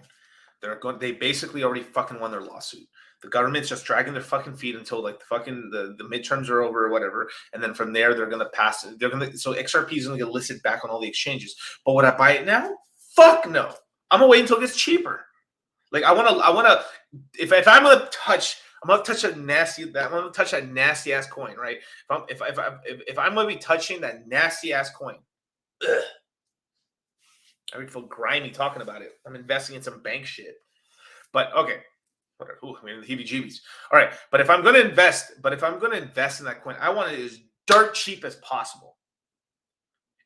They basically already fucking won their lawsuit. The government's just dragging their fucking feet until like the midterms are over or whatever. And then from there, they're going to pass it. So XRP is going to get listed back on all the exchanges. But would I buy it now? Fuck no. I'm going to wait until it gets cheaper. Like I want to, if I'm going to touch, I'm gonna touch a nasty ass coin, right? If I'm gonna be touching that nasty ass coin, I would feel grimy talking about it. I'm investing in some bank shit, but okay, whatever. Ooh, I mean the heebie-jeebies. All right, but if I'm gonna invest in that coin, I want it as dirt cheap as possible.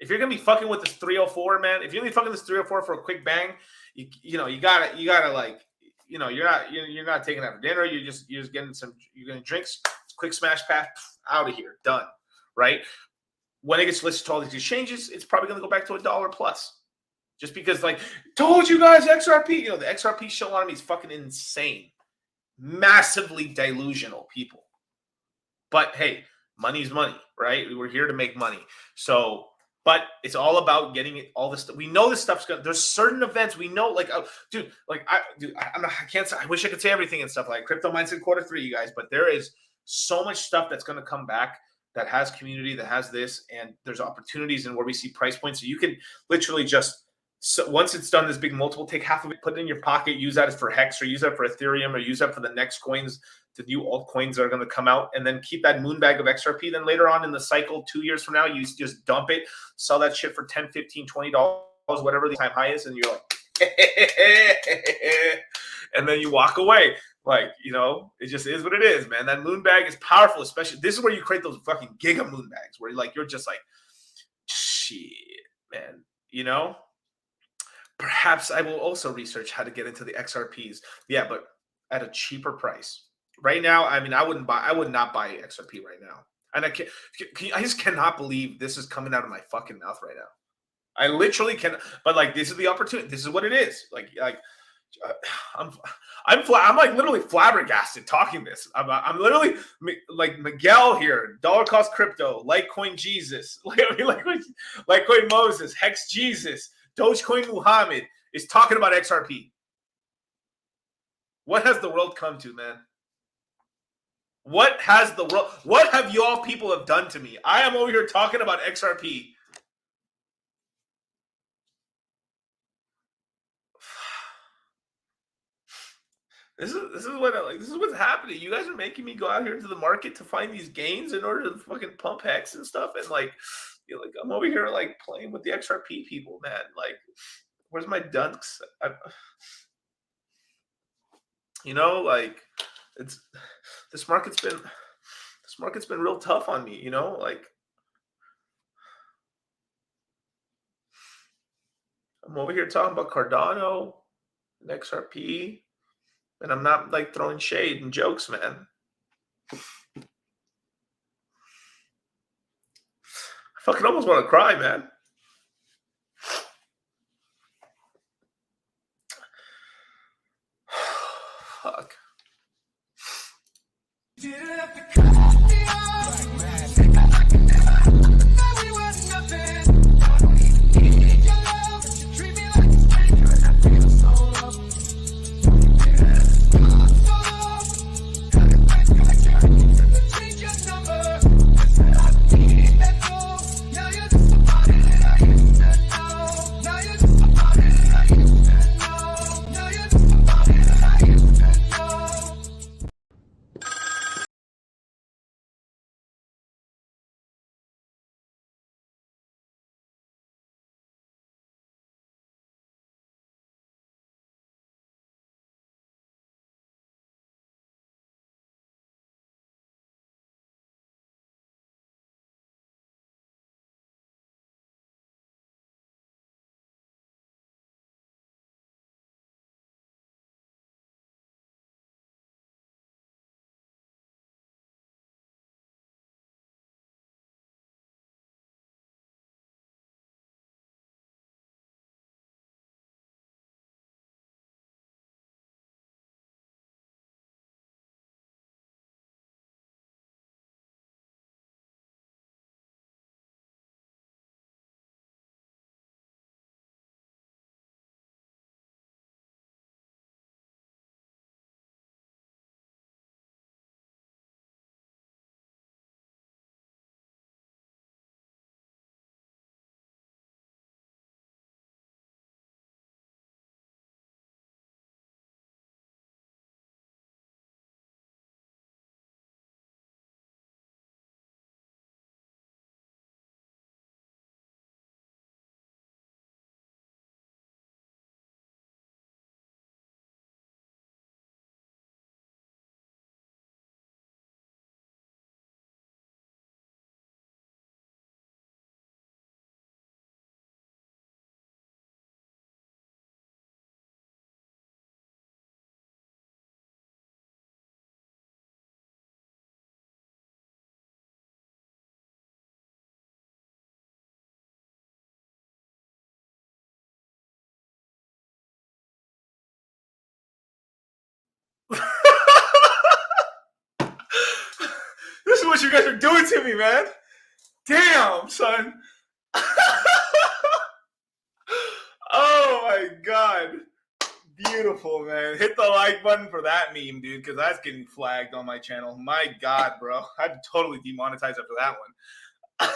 If you're gonna be fucking with this 304, man, if you're gonna be fucking this 304 for a quick bang, you gotta like. You know, you're not taking out for dinner. You're just getting you're getting drinks, quick smash pass, out of here, done, right? When it gets listed to all these exchanges, it's probably going to go back to $1 plus, just because, like, told you guys, XRP. You know, the XRP show on me is fucking insane, massively delusional people. But hey, money's money, right? We're here to make money, so But it's all about getting it, all this stuff. We know this stuff's gonna. There's certain events we know, like, I can't say. I wish I could say everything and stuff like crypto mindset Q3, you guys. But there is so much stuff that's gonna come back that has community, that has this, and there's opportunities and where we see price points. So you can literally just, so once it's done, this big multiple, take half of it, put it in your pocket, use that for Hex, or use that for Ethereum, or use that for the next coins, the new altcoins that are going to come out, and then keep that moon bag of XRP. Then later on in the cycle, 2 years from now, you just dump it, sell that shit for $10, $15, $20, whatever the time high is, and you're like, and then you walk away. Like, it just is what it is, man. That moon bag is powerful, especially, this is where you create those fucking giga moon bags, where you're just like, shit, man, Perhaps I will also research how to get into the XRPs. Yeah, but at a cheaper price. Right now, I mean, I would not buy XRP right now. And I just cannot believe this is coming out of my fucking mouth right now. I literally can, but this is the opportunity. This is what it is. I'm like literally flabbergasted talking this. I'm literally like Miguel here, dollar cost crypto, Litecoin Jesus, Litecoin Moses, Hex Jesus, Dogecoin Muhammad is talking about XRP. What has the world come to, man? What have y'all people have done to me? I am over here talking about XRP. This is what's happening. You guys are making me go out here into the market to find these gains in order to fucking pump Hex and stuff, and I'm over here playing with the XRP people, man. Where's my dunks? It's this market's been real tough on me, I'm over here talking about Cardano and XRP, and I'm not throwing shade and jokes, man. I fucking almost want to cry, man. Fuck. This is what you guys are doing to me, man. Damn, son. Oh my God. Beautiful, man. Hit the like button for that meme, dude, because that's getting flagged on my channel. My God, bro. I'd totally demonetize after that one.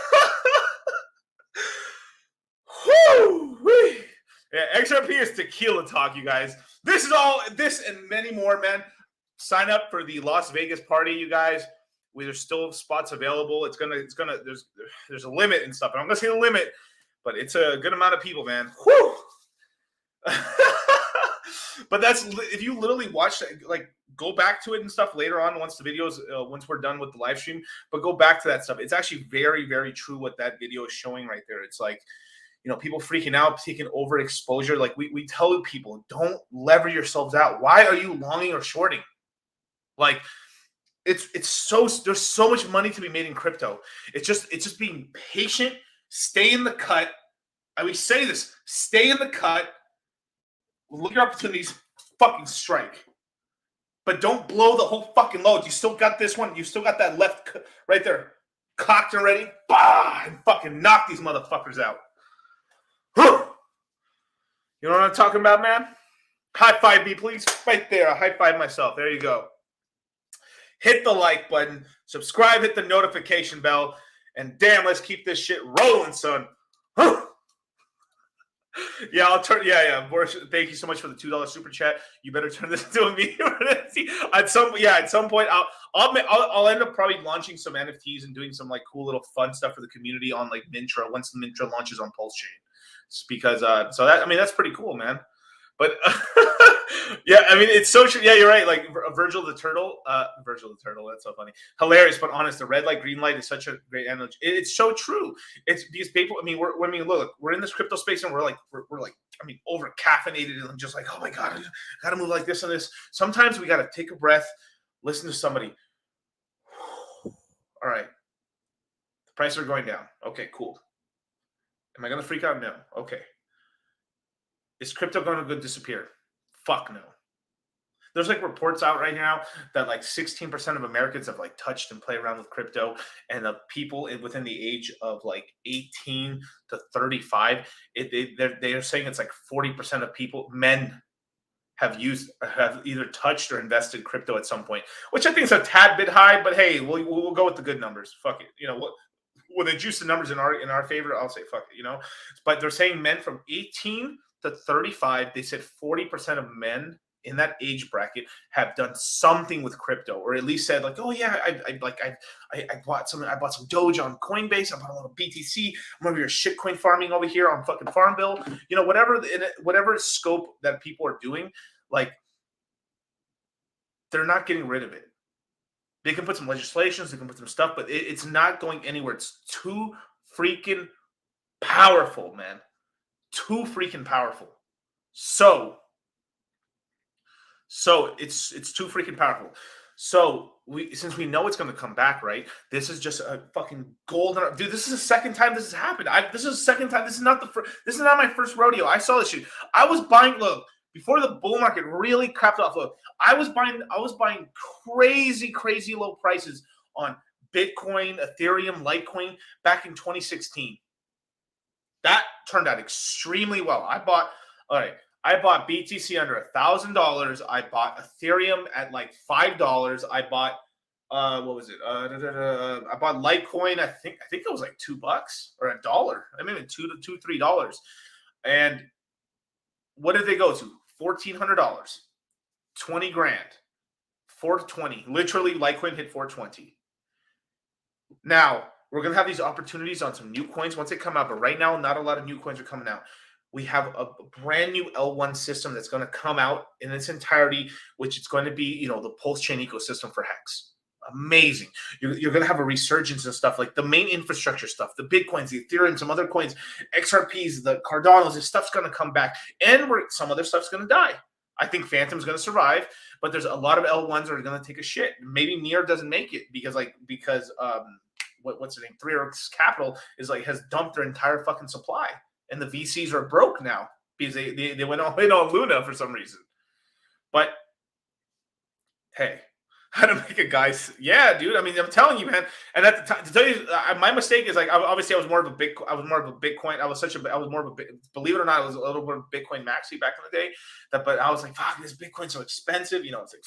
Whew. Yeah, XRP is tequila talk, you guys. This is all, this and many more, man. Sign up for the Las Vegas party, you guys. There's still spots available. There's a limit and stuff. And I'm gonna say the limit, but it's a good amount of people, man. Whew. But that's, if you literally watch, like, go back to it and stuff later on once the videos, once we're done with the live stream, but go back to that stuff. It's actually very, very true what that video is showing right there. It's like, you know, people freaking out, taking overexposure. Like we tell people, don't lever yourselves out. Why are you longing or shorting? Like, it's so, there's so much money to be made in crypto. It's just being patient, stay in the cut. And we say this, stay in the cut, look at your opportunities, fucking strike. But don't blow the whole fucking load. You still got this one. You still got that left right there, cocked and ready. Bah! And fucking knock these motherfuckers out. Whew. You know what I'm talking about, man? High five me, please. Right there. I high five myself. There you go. Hit the like button. Subscribe. Hit the notification bell. And damn, let's keep this shit rolling, son. Whew. Yeah, I'll turn. Yeah. Boris, thank you so much for the $2 super chat. You better turn this into a video. At some point, I'll end up probably launching some NFTs and doing some like cool little fun stuff for the community on like Mintra once the Mintra launches on PulseChain. It's because so that, I mean, that's pretty cool, man. But yeah, I mean, it's so true. Yeah, you're right. Like Virgil the Turtle, that's so funny. Hilarious, but honest. The red light, green light is such a great analogy. It's so true. It's these people, I mean, look, we're in this crypto space and we're like, I mean, over caffeinated and just like, oh my God, I gotta move like this and this. Sometimes we gotta take a breath, listen to somebody. All right. The prices are going down. Okay, cool. Am I gonna freak out? No. Okay. Is crypto going to disappear? Fuck no. There's like reports out right now that like 16% of Americans have like touched and played around with crypto, and the people within the age of like 18 to 35, they're saying it's like 40% of people, men, have either touched or invested crypto at some point, which I think is a tad bit high. But hey, we'll go with the good numbers. Fuck it. You know what? When they juice the numbers in our favor, I'll say fuck it. You know, but they're saying men from 18 to 35, they said 40% of men in that age bracket have done something with crypto, or at least said like, oh yeah, I bought some Doge on Coinbase, I bought a little BTC, I'm over here shitcoin farming over here on fucking Farmville, you know, whatever scope that people are doing, like they're not getting rid of it. They can put some legislations, they can put some stuff, but it's not going anywhere. It's too freaking powerful, man. Too freaking powerful. So it's too freaking powerful. So since we know it's going to come back, right? This is just a fucking golden, dude. This is the second time this has happened. This is the second time. This is not my first rodeo. I saw this shit. I was buying. Look, before the bull market really crapped off. Look, I was buying crazy low prices on Bitcoin, Ethereum, Litecoin back in 2016. That turned out extremely well. I bought BTC under $1,000. I bought Ethereum at like $5. I bought what was it? I bought Litecoin. I think it was like $2 or $1. I mean, $2 to $3. And what did they go to? $1,400, 20 grand, 420. Literally, Litecoin hit 420. Now, we're going to have these opportunities on some new coins once they come out. But right now, not a lot of new coins are coming out. We have a brand new L1 system that's going to come out in its entirety, which is going to be, you know, the PulseChain ecosystem for Hex. Amazing. You're going to have a resurgence and stuff like the main infrastructure stuff, the Bitcoins, the Ethereum, some other coins, XRPs, the Cardanos. This stuff's going to come back. And some other stuff's going to die. I think Phantom's going to survive, but there's a lot of L1s that are going to take a shit. Maybe Near doesn't make it because what's the name? 3X Capital has dumped their entire fucking supply, and the VCs are broke now because they went all in on Luna for some reason. But hey, How to make a guy? Yeah, dude. I mean, I'm telling you, man. And at the time, to tell you, my mistake is like obviously I was more of a Bitcoin. I was more of a believe it or not, I was a little more of a Bitcoin maxi back in the day. But I was like, fuck, this Bitcoin's so expensive. You know, it's like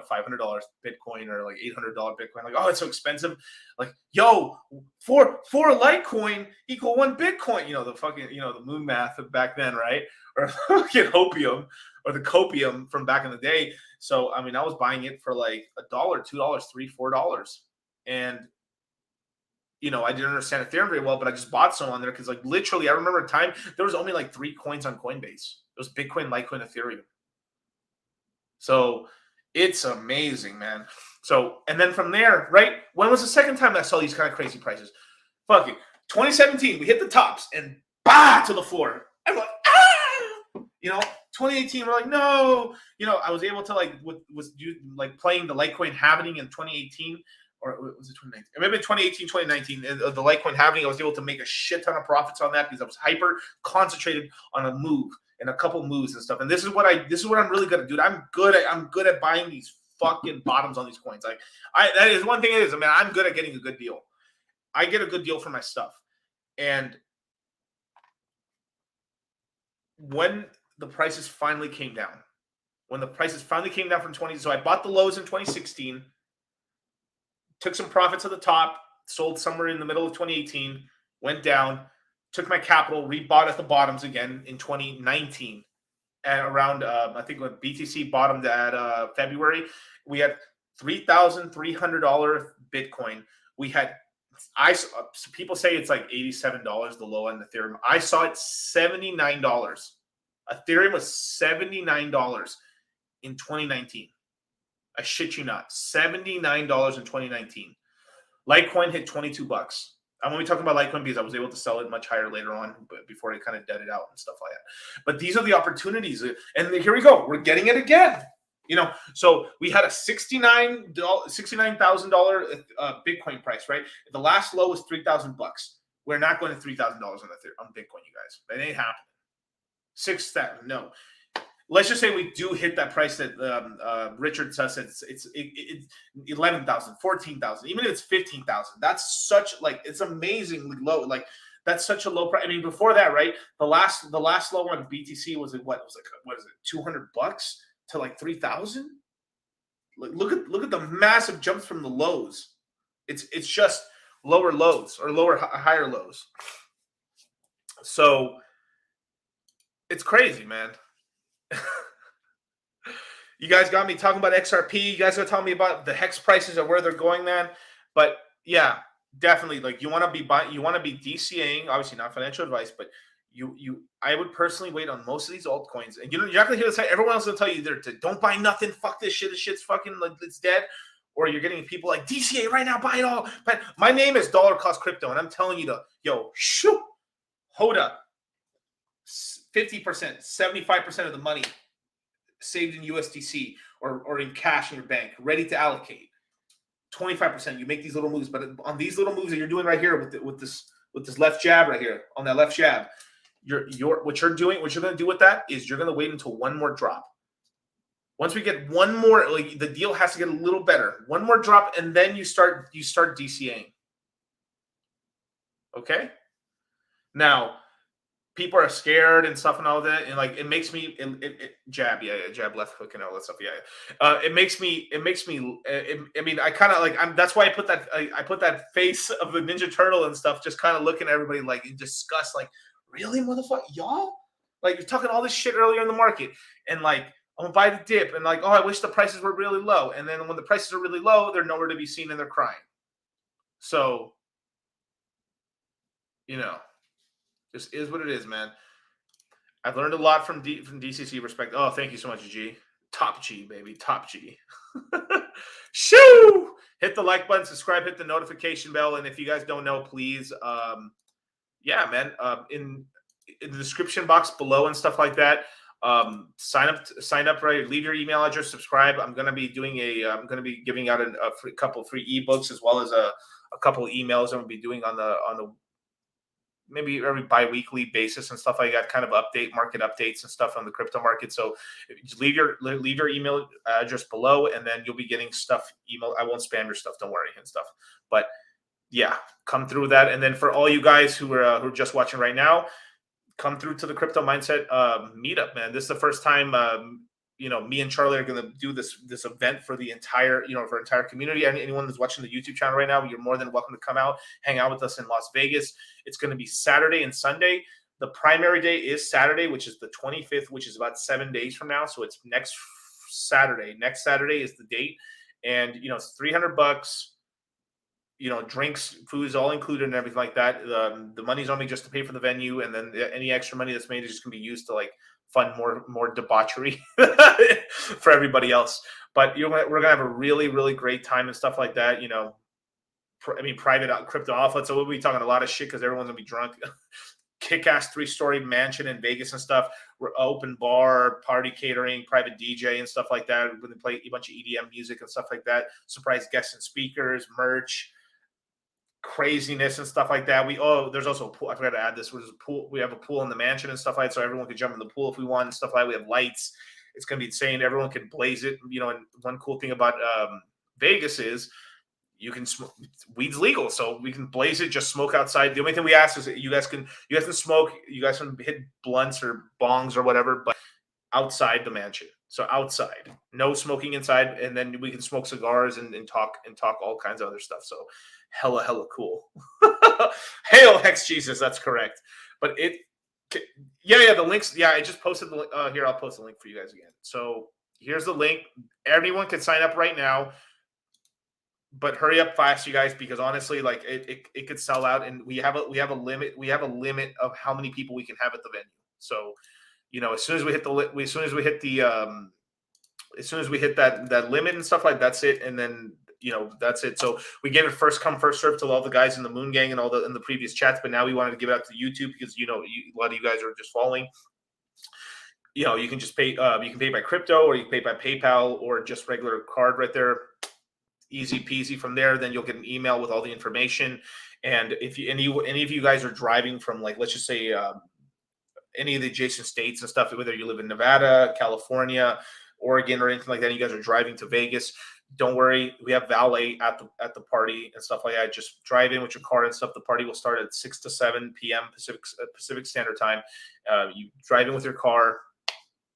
$500 Bitcoin or like $800 Bitcoin. Like, oh, it's so expensive. Like, yo, for a Litecoin equal 1 Bitcoin. You know, the fucking the moon math of back then, right? Or fucking hopium or the copium from back in the day. So, I mean, I was buying it for like $1, $2, $3, $4. And, I didn't understand Ethereum very well, but I just bought some on there because like literally, I remember a time there was only like 3 coins on Coinbase. It was Bitcoin, Litecoin, Ethereum. So it's amazing, man. So, and then from there, right? When was the second time I saw these kind of crazy prices? Fucking 2017, we hit the tops and bah to the floor. I'm like, 2018, we're like, no. I was able to like playing the Litecoin halving in 2018, or was it 2019? Maybe 2018, 2019, the Litecoin halving, I was able to make a shit ton of profits on that because I was hyper concentrated on a move and a couple moves and stuff. And this is what I'm really good at, dude. I'm good at buying these fucking bottoms on these coins. Like that is one thing it is. I mean, I'm good at getting a good deal. I get a good deal for my stuff. And when the prices finally came down, from 20, so I bought the lows in 2016, took some profits at the top, sold somewhere in the middle of 2018, went down, took my capital, rebought at the bottoms again in 2019. And around, I think when BTC bottomed at February, we had $3,300 Bitcoin. We had, people say it's like $87, the low end Ethereum. I saw it $79. Ethereum was $79 in 2019. I shit you not. $79 in 2019. Litecoin hit $22. I'm only talking about Litecoin because I was able to sell it much higher later on, but before it kind of deaded out and stuff like that. But these are the opportunities. And here we go. We're getting it again. So we had a $69,000 Bitcoin price, right? The last low was $3,000. We're not going to $3,000 on Bitcoin, you guys. That ain't happening. 6,000, no. Let's just say we do hit that price that Richard says it's 11,000, 14,000, even if it's 15,000. That's such it's amazingly low. Like that's such a low price. I mean, before that, right? The last low on BTC was what? It was like what is it? $200 to like 3,000. Look at the massive jumps from the lows. It's just lower lows or higher lows. So it's crazy, man. You guys got me talking about XRP. You guys are telling me about the Hex prices and where they're going, man. But yeah, definitely. Like you want to be DCAing. Obviously, not financial advice, but I would personally wait on most of these altcoins. And you're not gonna hear this. Everyone else will tell you either to don't buy nothing. Fuck this shit. This shit's fucking like it's dead. Or you're getting people like DCA right now. Buy it all. But my name is Dollar Cost Crypto, and I'm telling you to hold up. 50%, 75% of the money saved in USDC or in cash in your bank, ready to allocate. 25%. You make these little moves, but on these little moves that you're doing right here with this left jab right here, on that left jab, what you're going to do with that is you're going to wait until one more drop. Once we get one more, like the deal has to get a little better. One more drop, and then you start DCAing. Okay? Now, people are scared and stuff and all that, and like it makes me jab left hook and all that stuff. It makes me. I mean, I kind of like. That's why I put that face of the Ninja Turtle and stuff, just kind of looking at everybody like in disgust, like really, motherfucker, y'all. Like you're talking all this shit earlier in the market, and like I'm gonna buy the dip, and like, oh, I wish the prices were really low, and then when the prices are really low, they're nowhere to be seen and they're crying. So, just is what it is, man. I've learned a lot from DCC respect. Oh, thank you so much, G. Top G, baby. Top G. Shoo! Hit the like button, subscribe, hit the notification bell. And if you guys don't know, please, man, in the description box below and stuff like that, sign up, right? Leave your email address, subscribe. I'm going to be giving out a couple free ebooks as well as a couple emails I'm going to be doing on the maybe every bi-weekly basis and stuff like that, kind of market updates and stuff on the crypto market. So leave your email address below, and then you'll be getting stuff email. I won't spam your stuff, don't worry, and stuff. But yeah, come through that. And then for all you guys who are just watching right now, come through to the Crypto Mindset meetup, man. This is the first time me and Charlie are going to do this event for the entire community. Anyone that's watching the YouTube channel right now, you're more than welcome to come out, hang out with us in Las Vegas. It's going to be Saturday and Sunday. The primary day is Saturday, which is the 25th, which is about 7 days from now. So it's next Saturday. Next Saturday is the date, and it's $300. Drinks, foods, all included and everything like that. The money's only just to pay for the venue, and then any extra money that's made is just going to be used to like fund more debauchery for everybody else. But we're going to have a really, really great time and stuff like that. Private crypto alpha. So we'll be talking a lot of shit because everyone's going to be drunk. Kick-ass 3-story mansion in Vegas and stuff. We're open bar, party catering, private DJ and stuff like that. We're going to play a bunch of EDM music and stuff like that. Surprise guests and speakers, merch, craziness and stuff like that. There's also a pool. I forgot to add this. We have a pool in the mansion and stuff like that, so everyone could jump in the pool if we want and stuff like that. We have lights. It's going to be insane. Everyone can blaze it. And one cool thing about Vegas is you can smoke. Weed's legal, so we can blaze it, just smoke outside. The only thing we ask is that you guys can smoke. You guys can hit blunts or bongs or whatever, but outside the mansion. So outside, no smoking inside, and then we can smoke cigars and talk all kinds of other stuff. So hella cool. Hail Hex Jesus, that's correct. But the links. Yeah, I just posted the link. Here, I'll post the link for you guys again. So here's the link. Everyone can sign up right now, but hurry up fast, you guys, because honestly, like it could sell out, and we have a limit. We have a limit of how many people we can have at the venue. So as soon as we hit that limit and stuff like that's it, and then that's it. So we gave it first come first serve to all the guys in the Moon Gang and all in the previous chats, but now we wanted to give it out to YouTube because a lot of you guys are just following. You can just pay. You can pay by crypto, or you can pay by PayPal, or just regular card right there. Easy peasy from there. Then you'll get an email with all the information. And if any of you guys are driving from, like, let's just say any of the adjacent states and stuff, whether you live in Nevada, California, Oregon, or anything like that, and you guys are driving to Vegas, don't worry. We have valet at the party and stuff like that. Just drive in with your car and stuff. The party will start at 6 to 7 p.m. Pacific Standard Time. You drive in with your car,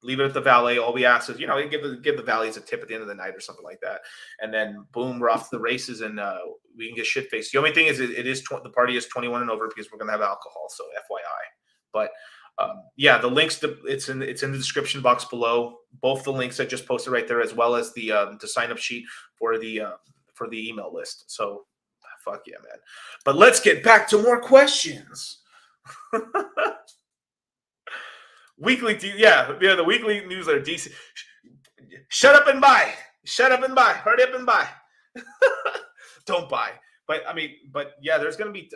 leave it at the valet. All we ask is, give the valets a tip at the end of the night or something like that. And then boom, we're off to the races, and we can get shit faced. The only thing is the party is 21 and over because we're going to have alcohol. So FYI. But the links it's in the description box below. Both the links I just posted right there, as well as the sign up sheet for the email list. So fuck yeah, man. But let's get back to more questions. The weekly newsletter. DC, shut up and buy. Hurry up and buy. Don't buy. But there's gonna be.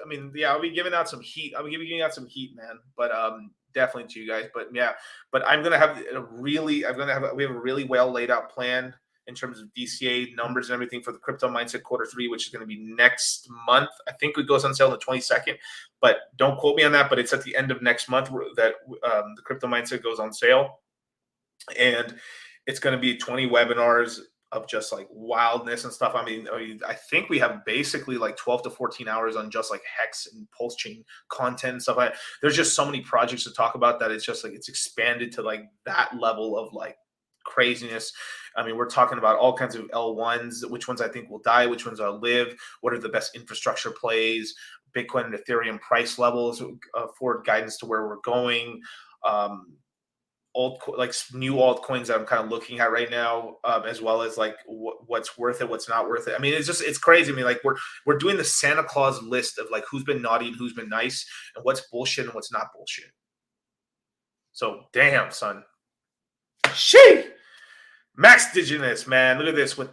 I'll be giving out some heat. I'll be giving out some heat, man. But definitely to you guys. But I'm gonna have we have a really well laid out plan in terms of DCA numbers and everything for the Crypto Mindset Q3, which is going to be next month. I think it goes on sale on the 22nd, but don't quote me on that. But it's at the end of next month that the Crypto Mindset goes on sale, and it's going to be 20 webinars of just like wildness and stuff. I think we have basically like 12 to 14 hours on just like Hex and PulseChain content and stuff like that. There's just so many projects to talk about that it's just like it's expanded to like that level of like craziness. We're talking about all kinds of L1s, which ones I think will die, which ones will live, what are the best infrastructure plays, Bitcoin and Ethereum price levels, forward guidance to where we're going, new altcoins that I'm kind of looking at right now, as well as like what's worth it, what's not worth it. It's crazy. We're doing the Santa Claus list of like who's been naughty and who's been nice, and what's bullshit and what's not bullshit. So damn, son. She Max Diginus, man. Look at this with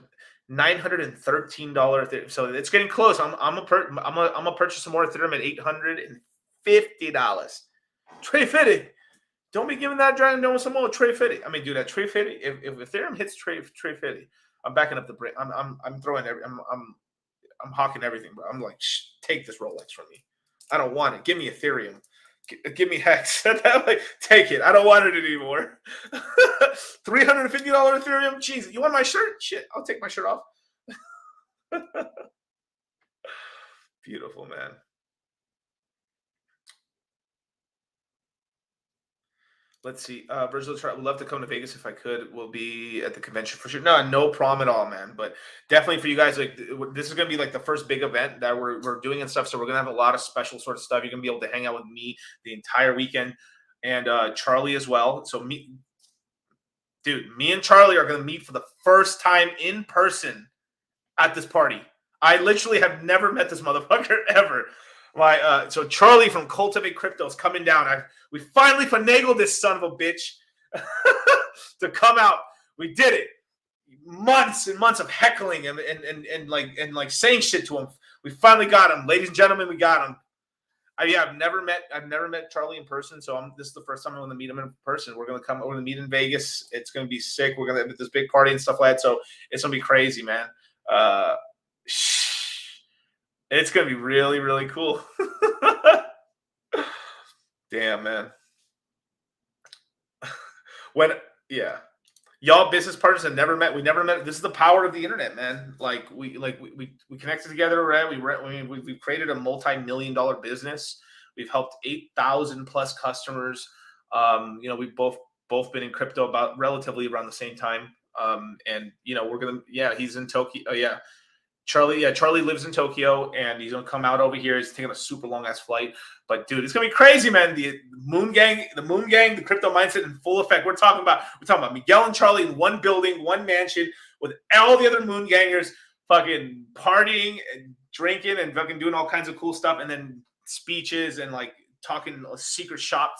$913. So it's getting close. I'm gonna purchase some more Ethereum at $850. Trade 50. Don't be giving that dragon doing some more trade 50. Dude, that trade 50. If Ethereum hits trade 50, I'm backing up the brick. I'm throwing I'm hawking everything, bro. I'm like, take this Rolex from me. I don't want it. Give me Ethereum. Give me Hex. Take it. I don't want it anymore. $350 Ethereum. Jeez, you want my shirt? Shit, I'll take my shirt off. Beautiful, man. Let's see. Brazil, would love to come to Vegas if I could. We'll be at the convention for sure. No problem at all, man. But definitely for you guys, like this is gonna be like the first big event that we're doing and stuff. So we're gonna have a lot of special sort of stuff. You're gonna be able to hang out with me the entire weekend and Charlie as well. So me and Charlie are gonna meet for the first time in person at this party. I literally have never met this motherfucker ever. So Charlie from Cultivate Crypto is coming down. We finally finagled this son of a bitch to come out. We did it. Months and months of heckling and saying shit to him. We finally got him, ladies and gentlemen. We got him. I've never met Charlie in person, so this is the first time I'm going to meet him in person. We're going to meet in Vegas. It's going to be sick. We're going to have this big party and stuff like that. So it's going to be crazy, man. It's going to be really, really cool. Damn, man. Y'all business partners have never met. We never met. This is the power of the internet, man. We connected together, right? We've created a multi-million-dollar business. We've helped 8,000 plus customers. We've both been in crypto about relatively around the same time. He's in Tokyo. Oh yeah. Charlie lives in Tokyo, and he's gonna come out over here. He's taking a super long ass flight, but dude, it's gonna be crazy, man. The Moon Gang, the crypto mindset in full effect. We're talking about Miguel and Charlie in one building, one mansion, with all the other Moon Gangers, fucking partying and drinking and fucking doing all kinds of cool stuff, and then speeches and like talking secret shop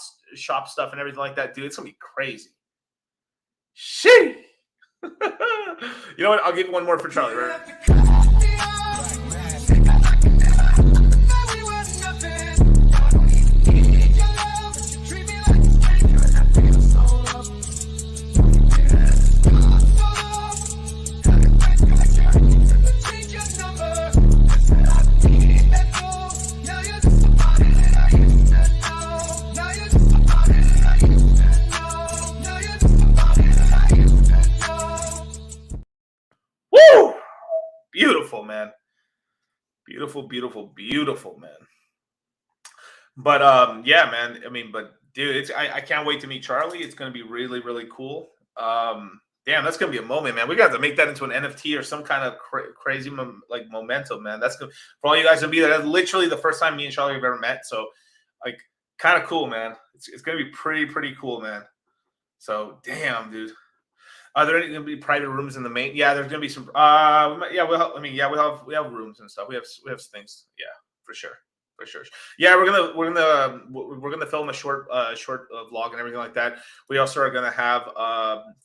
stuff and everything like that, dude. It's gonna be crazy. Shit. You know what? I'll give you one more for Charlie, right? Woo! Beautiful, man. Beautiful, man. But yeah, man. I mean, but dude, I can't wait to meet Charlie. It's gonna be really, really cool. Damn, that's gonna be a moment, man. We got to make that into an NFT or some kind of crazy momentum, man. That's good for all you guys to be there. That's literally the first time me and Charlie have ever met. So, like, kind of cool, man. It's gonna be pretty cool, man. So, damn, dude. Are there going to be private rooms in the main? Yeah, there's going to be some. We have rooms and stuff. We have things. Yeah, for sure. Yeah, we're gonna film a short vlog and everything like that. We also are gonna have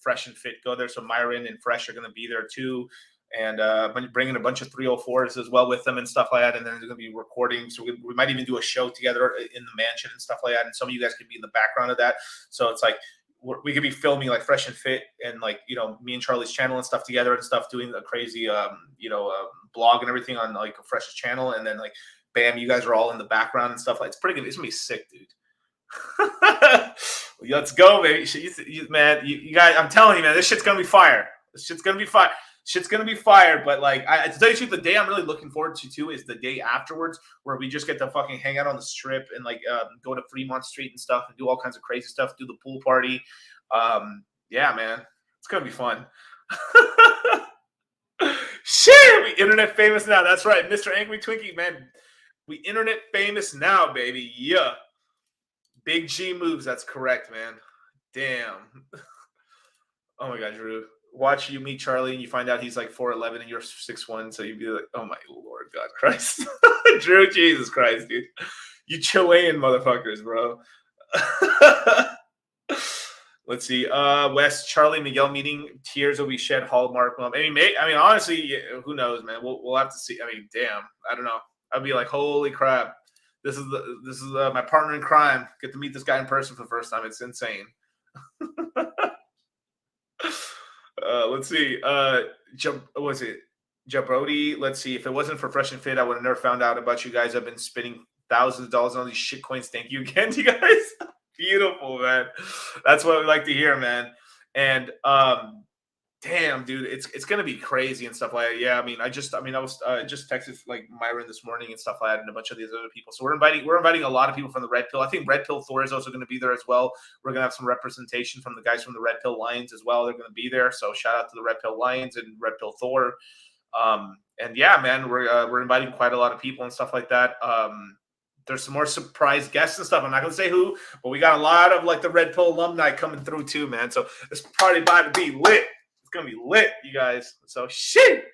Fresh and Fit go there. So Myron and Fresh are gonna be there too, and bringing a bunch of 304s as well with them and stuff like that. And then they're gonna be recording. So we might even do a show together in the mansion and stuff like that. And some of you guys could be in the background of that. So it's like we could be filming like Fresh and Fit and like me and Charlie's channel and stuff together and stuff, doing a crazy blog and everything on like a Fresh's channel, and then like bam, you guys are all in the background and stuff like. It's pretty good. It's gonna be sick, dude. Let's go, baby. Man, you guys, I'm telling you, man, this shit's gonna be fire. Shit's gonna be fire. But like, to tell you the truth, the day I'm really looking forward to too is the day afterwards, where we just get to fucking hang out on the strip and like go to Fremont Street and stuff and do all kinds of crazy stuff. Do the pool party. Yeah, man, it's gonna be fun. Shit, we internet famous now. That's right, Mr. Angry Twinkie, man. We internet famous now, baby. Yeah. Big G moves. That's correct, man. Damn. Oh my God, Drew. Watch you meet Charlie and you find out he's like 4'11" and you're 6'1", so you'd be like, oh my Lord God Christ. Drew, Jesus Christ, dude. You Chilean motherfuckers, bro. Let's see. West, Charlie, Miguel meeting. Tears will be shed. Hallmark. I mean, honestly, who knows, man? We'll have to see. I mean, damn. I don't know. I'd be like, holy crap. This is my partner in crime. Get to meet this guy in person for the first time. It's insane. Let's see. What was it? Jabrodi. Let's see. If it wasn't for Fresh and Fit, I would have never found out about you guys. I've been spinning thousands of dollars on these shit coins. Thank you again, you guys. Beautiful, man. That's what we like to hear, man. And damn, dude, it's gonna be crazy and stuff like that. Yeah, I just texted like Myron this morning and stuff like that, and a bunch of these other people. So we're inviting a lot of people from the Red Pill. I think Red Pill Thor is also going to be there as well. We're gonna have some representation from the guys from the Red Pill Lions as well. They're going to be there. So shout out to the Red Pill Lions and Red Pill Thor. And yeah, man, we're inviting quite a lot of people and stuff like that. There's some more surprise guests and stuff. I'm not gonna say who, but we got a lot of like the Red Pill alumni coming through too, man. So this party about to be lit. Gonna be lit, you guys. So shit,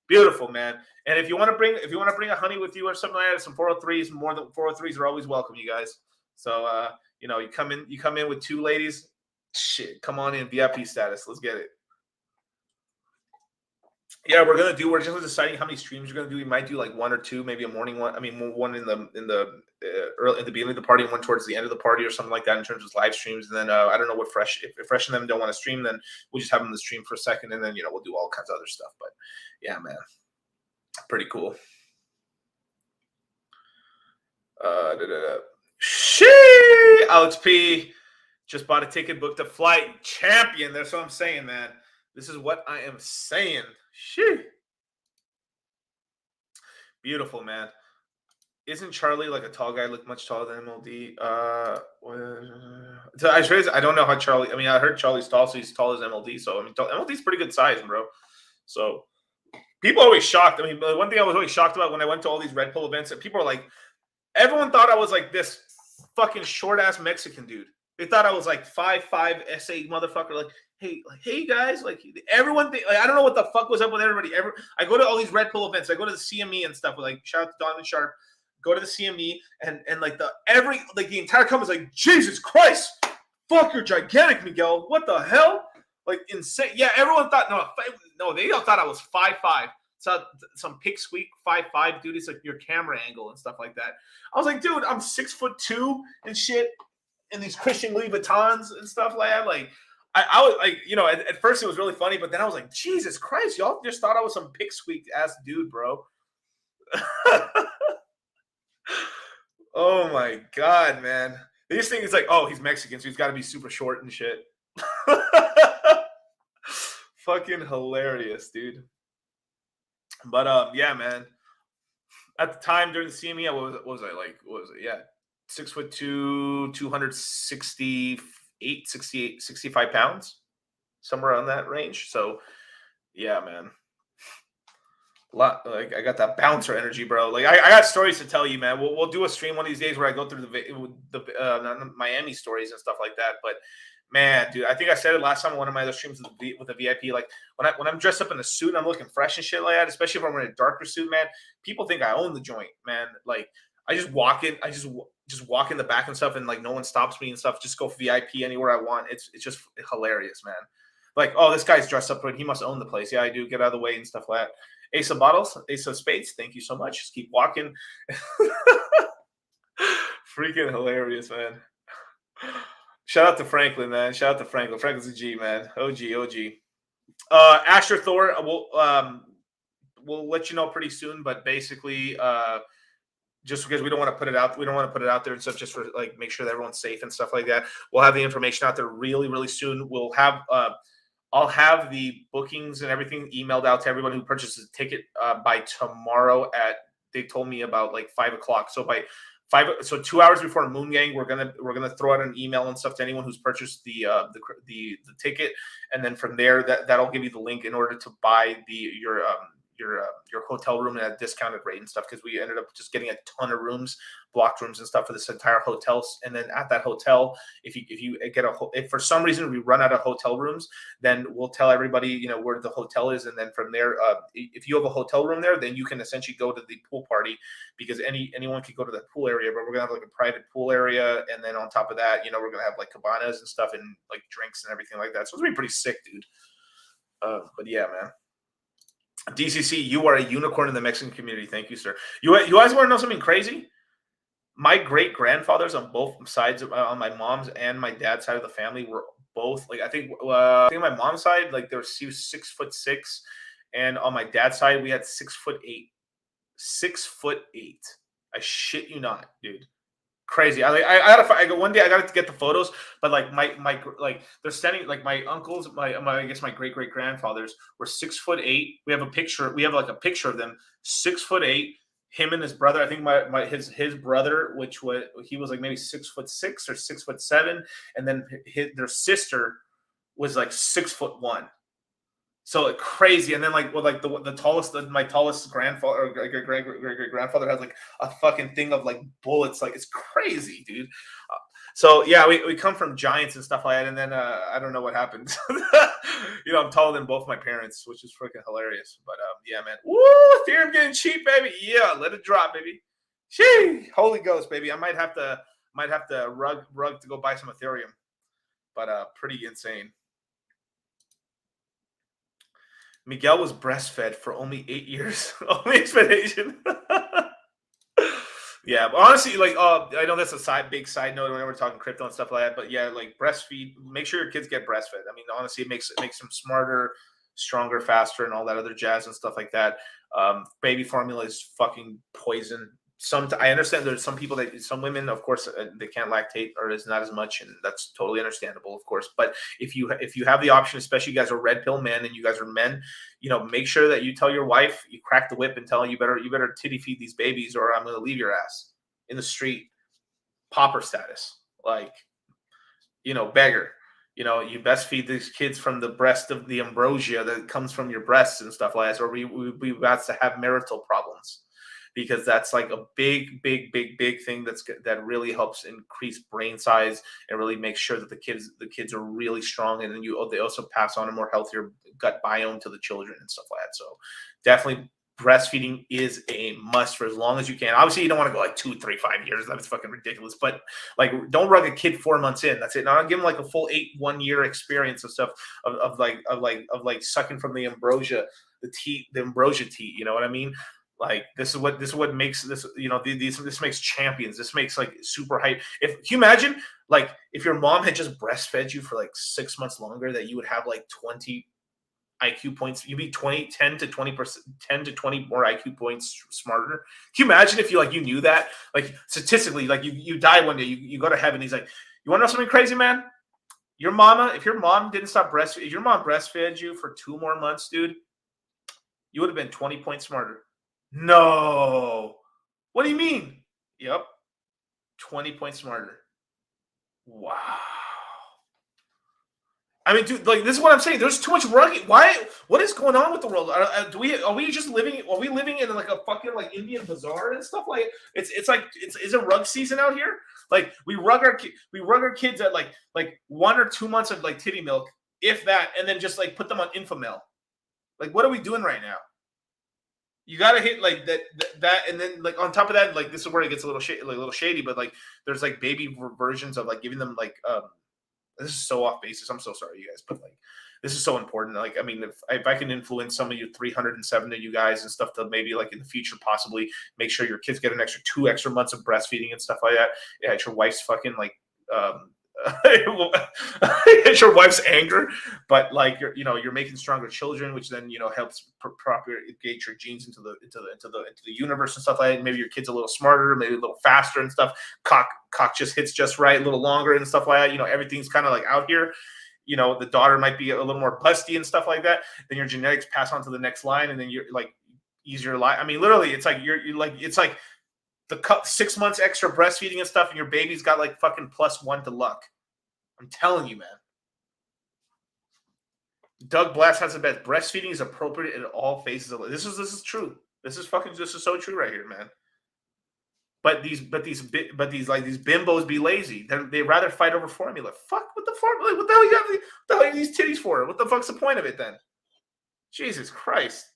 beautiful, man. And if you want to bring a honey with you or something like that, some 403s, more than 403s are always welcome, you guys. So you come in with 2 ladies, shit, come on in, VIP status. Let's get it. Yeah, we're just deciding how many streams we're gonna do. We might do like 1 or 2, maybe a morning one. I mean, one in the early at the beginning of the party, and one towards the end of the party, or something like that in terms of live streams. And then I don't know what if Fresh and them don't want to stream, then we'll just have them to stream for a second, and then we'll do all kinds of other stuff. But yeah, man, pretty cool. Shit, Alex P just bought a ticket, booked a flight. Champion. That's what I'm saying, man. This is what I am saying. Shit. Beautiful, man. Isn't Charlie like a tall guy, look much taller than MLD? I don't know how Charlie. I mean, I heard Charlie's tall, so he's tall as MLD. So I mean, MLD's pretty good size, bro. So people are always shocked. I mean, one thing I was always shocked about when I went to all these Red Pill events, and people are like, everyone thought I was like this fucking short ass Mexican dude. They thought I was like 5'5" SA motherfucker. Like, hey guys, like everyone. I don't know what the fuck was up with everybody. I go to all these Red Pill events. I go to the CME and stuff. Like, shout out to Donovan Sharp. Go to the CME and like the entire company's like, Jesus Christ, fuck, you're gigantic, Miguel. What the hell? Like, insane. Yeah, everyone thought no, they all thought I was 5'5". So some pipsqueak 5'5", dude. It's like your camera angle and stuff like that. I was like, dude, I'm 6'2" and shit, in these Christian Louis Vuittons and stuff like that. Like, I was like, at first it was really funny, but then I was like, Jesus Christ, y'all just thought I was some pipsqueak ass dude, bro. Oh my God, man. They just think it's like, oh, he's Mexican, so he's got to be super short and shit. Fucking hilarious, dude. But yeah, man. At the time during the CME, what was I like? What was it? Yeah, 6'2", 268, 68, 65 pounds, somewhere on that range. So yeah, man. Like, I got that bouncer energy, bro. Like, I got stories to tell you, man. We'll do a stream one of these days where I go through the Miami stories and stuff like that. But man, dude, I think I said it last time on one of my other streams with the VIP. Like, when I'm dressed up in a suit and I'm looking fresh and shit like that, especially if I'm wearing a darker suit, man, people think I own the joint, man. Like, I just walk in, just walk in the back and stuff, and like no one stops me and stuff. Just go VIP anywhere I want. It's just hilarious, man. Like, oh, this guy's dressed up, but he must own the place. Yeah, I do. Get out of the way and stuff like that. Ace of bottles, ace of spades. Thank you so much. Just keep walking. Freaking hilarious, man. Shout out to Franklin, man. Shout out to Franklin. Franklin's a G, man. OG. Asher Thor, we'll let you know pretty soon. But basically, just because we don't want to put it out, there and stuff, just for like make sure that everyone's safe and stuff like that. We'll have the information out there really, really soon. We'll have I'll have the bookings and everything emailed out to everyone who purchases a ticket by tomorrow they told me about like 5 o'clock. So by 2 hours before Moon Gang, we're gonna throw out an email and stuff to anyone who's purchased the ticket, and then from there that'll give you the link in order to buy your hotel room at a discounted rate and stuff, because we ended up just getting a ton of rooms, blocked rooms and stuff for this entire hotel. And then at that hotel, if for some reason we run out of hotel rooms, then we'll tell everybody where the hotel is, and then from there, if you have a hotel room there, then you can essentially go to the pool party, because anyone can go to the pool area, but we're gonna have like a private pool area, and then on top of that, we're gonna have like cabanas and stuff and like drinks and everything like that. So it's gonna be pretty sick, dude. But yeah, man. DCC, you are a unicorn in the Mexican community. Thank you, sir. You guys want to know something crazy? My great grandfathers on both sides, on my mom's and my dad's side of the family, were both like I think on my mom's side, like she was 6'6", and on my dad's side we had 6'8". 6'8". I shit you not, dude. Crazy. I go one day. I got to get the photos, but like like they're standing like my uncles, my I guess my great grandfathers were 6'8". We have a picture. We have like a picture of them 6'8". Him and his brother. I think his brother, he was like maybe 6'6" or 6'7", and then their sister was like 6'1". So like, crazy, and then like the tallest, my tallest grandfather or great grandfather has like a fucking thing of like bullets, like it's crazy, dude. So yeah, we come from giants and stuff like that, and then I don't know what happened. I'm taller than both my parents, which is freaking hilarious. But yeah, man, woo, Ethereum getting cheap, baby. Yeah, let it drop, baby. Shee, Holy Ghost, baby. I might have to rug to go buy some Ethereum, but pretty insane. Miguel was breastfed for only 8 years. Only expectation. Yeah, but honestly, like, I know that's a big side note when we're talking crypto and stuff like that. But yeah, like breastfeed. Make sure your kids get breastfed. I mean, honestly, it makes them smarter, stronger, faster, and all that other jazz and stuff like that. Baby formula is fucking poison. I understand there's some women, of course, they can't lactate or is not as much, and that's totally understandable, of course. But if you have the option, especially you guys are red pill men and you guys are men, make sure that you tell your wife, you crack the whip and tell her you better titty feed these babies or I'm going to leave your ass in the street, pauper status, like, beggar. You best feed these kids from the breast of the ambrosia that comes from your breasts and stuff like that, or we about to have marital problems. Because that's like a big thing that really helps increase brain size and really make sure that the kids are really strong, and then they also pass on a more healthier gut biome to the children and stuff like that. So definitely breastfeeding is a must for as long as you can. Obviously, you don't want to go like 2, 3, 5 years. That's fucking ridiculous. But like, don't rug a kid 4 months in. That's it. Now give them like a full 1 year experience of stuff of sucking from the ambrosia, the ambrosia tea. You know what I mean? Like this is what makes this, this makes champions. This makes like super hype. If you imagine, like, if your mom had just breastfed you for like 6 months longer, that you would have like 20 IQ points. You'd be 10 to 20 more IQ points smarter. Can you imagine if you knew that? Like statistically, like you die one day, you go to heaven. He's like, you want to know something crazy, man? If your mom didn't stop breastfeeding, if your mom breastfed you for 2 more months, dude, you would have been 20 points smarter. No. What do you mean? Yep. 20 points smarter. Wow. I mean, dude, like, this is what I'm saying. There's too much rugged. Why? What is going on with the world? Are we just living? Are we living in like a fucking like Indian bazaar and stuff? Like, is it rug season out here? Like, we rug our kids at like 1 or 2 months of like titty milk, if that, and then just like put them on Infomel. Like, what are we doing right now? You gotta hit like that, and then like on top of that, like this is where it gets a little shady. But like, there's like baby versions of like giving them like this is so off basis. I'm so sorry, you guys, but like this is so important. Like, I mean, if I can influence some of you 307 of you guys and stuff to maybe like in the future possibly make sure your kids get an extra 2 extra months of breastfeeding and stuff like that. Yeah, it's your wife's fucking like it's your wife's anger, but like you're making stronger children, which then helps propagate your genes into the universe and stuff like that. Maybe your kid's a little smarter, maybe a little faster and stuff. Cock just hits just right, a little longer and stuff like that. Everything's kind of like out here. The daughter might be a little more busty and stuff like that. Then your genetics pass on to the next line, and then you're like easier life. I mean, literally, it's like it's like the 6 months extra breastfeeding and stuff, and your baby's got like fucking +1 to luck. I'm telling you, man. Doug Blast has the best. Breastfeeding is appropriate in all phases of life. This is true. This is so true right here, man. But these bimbos be lazy. They rather fight over formula. Fuck with the formula. What the hell what the hell are these titties for? What the fuck's the point of it then? Jesus Christ.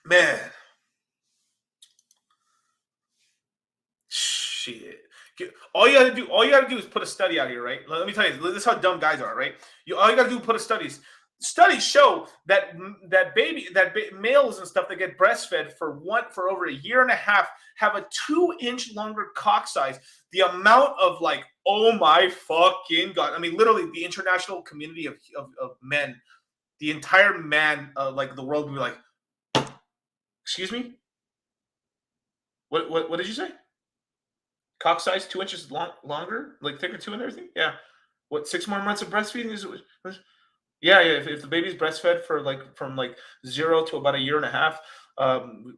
Man. Shit. All you gotta do is put a study out here, right? Let me tell you, this is how dumb guys are, right? All you gotta do is put a studies. Studies show that males and stuff that get breastfed for over a year and a half have a 2-inch longer cock size. The amount of like, oh my fucking god! I mean, literally, the international community of men, the entire man, like the world, would be like, Excuse me? What did you say? Cock size 2 inches longer, like thicker too and everything? Yeah. What, 6 more months of breastfeeding is yeah, yeah. If the baby's breastfed for like from like 0 to about a year and a half,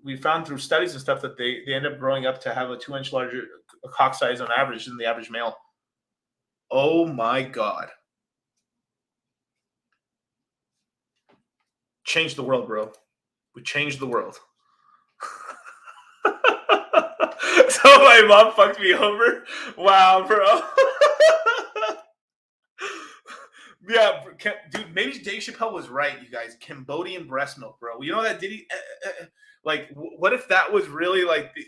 we found through studies and stuff that they end up growing up to have a 2 inch larger cock size on average than the average male. Oh my God. Change the world, bro. We changed the world. So my mom fucked me over. Wow, bro. Yeah, dude. Maybe Dave Chappelle was right, you guys. Cambodian breast milk, bro. You know that? Did he? Like, what if that was really like the?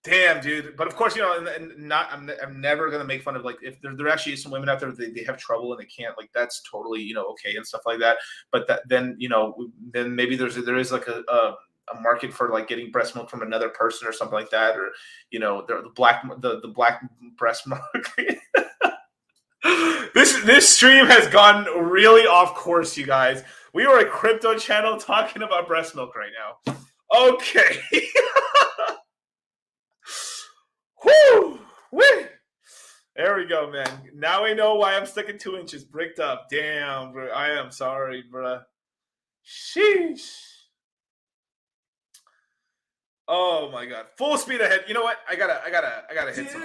Damn, dude. But of course, you know, and not. I'm never gonna make fun of like if there actually is some women out there they have trouble and they can't, like, that's totally, you know, okay and stuff like that. But that then, you know, then maybe there is like a market for like getting breast milk from another person or something like that, or, you know, the black breast milk. This stream has gone really off course, you guys. We are a crypto channel talking about breast milk right now. Okay. Whoo! Whee! There we go, man. Now I know why I'm stuck at 2 inches. Bricked up. Damn, bro. I am sorry, bro. Sheesh. Oh my God. Full speed ahead. You know what? I gotta hit something.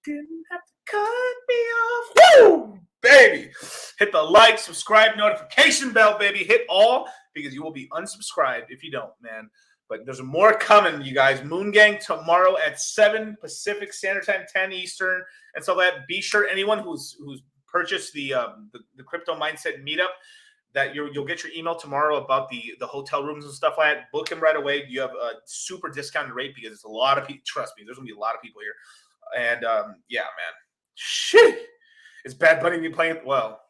Didn't have to cut me off. Woo! Baby. Hit the like, subscribe, notification bell, baby. Hit all, because you will be unsubscribed if you don't, man. But there's more coming, you guys. Moon Gang tomorrow at 7 Pacific Standard Time, 10 Eastern, and so that. Be sure anyone who's purchased the Crypto Mindset Meetup, that you'll get your email tomorrow about the hotel rooms and stuff like that. Book them right away. You have a super discounted rate because it's a lot of people. Trust me, there's gonna be a lot of people here. And yeah, man. Shit. Is Bad Bunny playing? Well,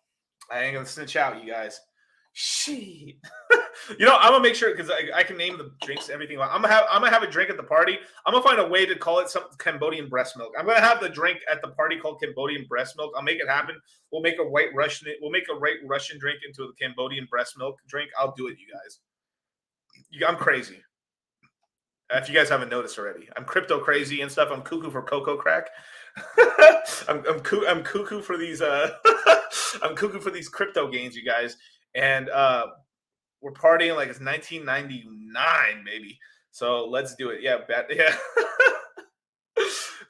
I ain't gonna snitch out, you guys. Shit. You know, I'm gonna make sure, because I can name the drinks, everything. I'm gonna have a drink at the party. I'm gonna find a way to call it some Cambodian breast milk. I'm gonna have the drink at the party called Cambodian breast milk. I'll make it happen. We'll make a white Russian drink into a Cambodian breast milk drink. I'll do it, you guys. I'm crazy. If you guys haven't noticed already, I'm crypto crazy and stuff. I'm cuckoo for cocoa crack. I'm cuckoo for these I'm cuckoo for these crypto gains, you guys. And we're partying like it's 1999, maybe. So let's do it. Yeah, yeah.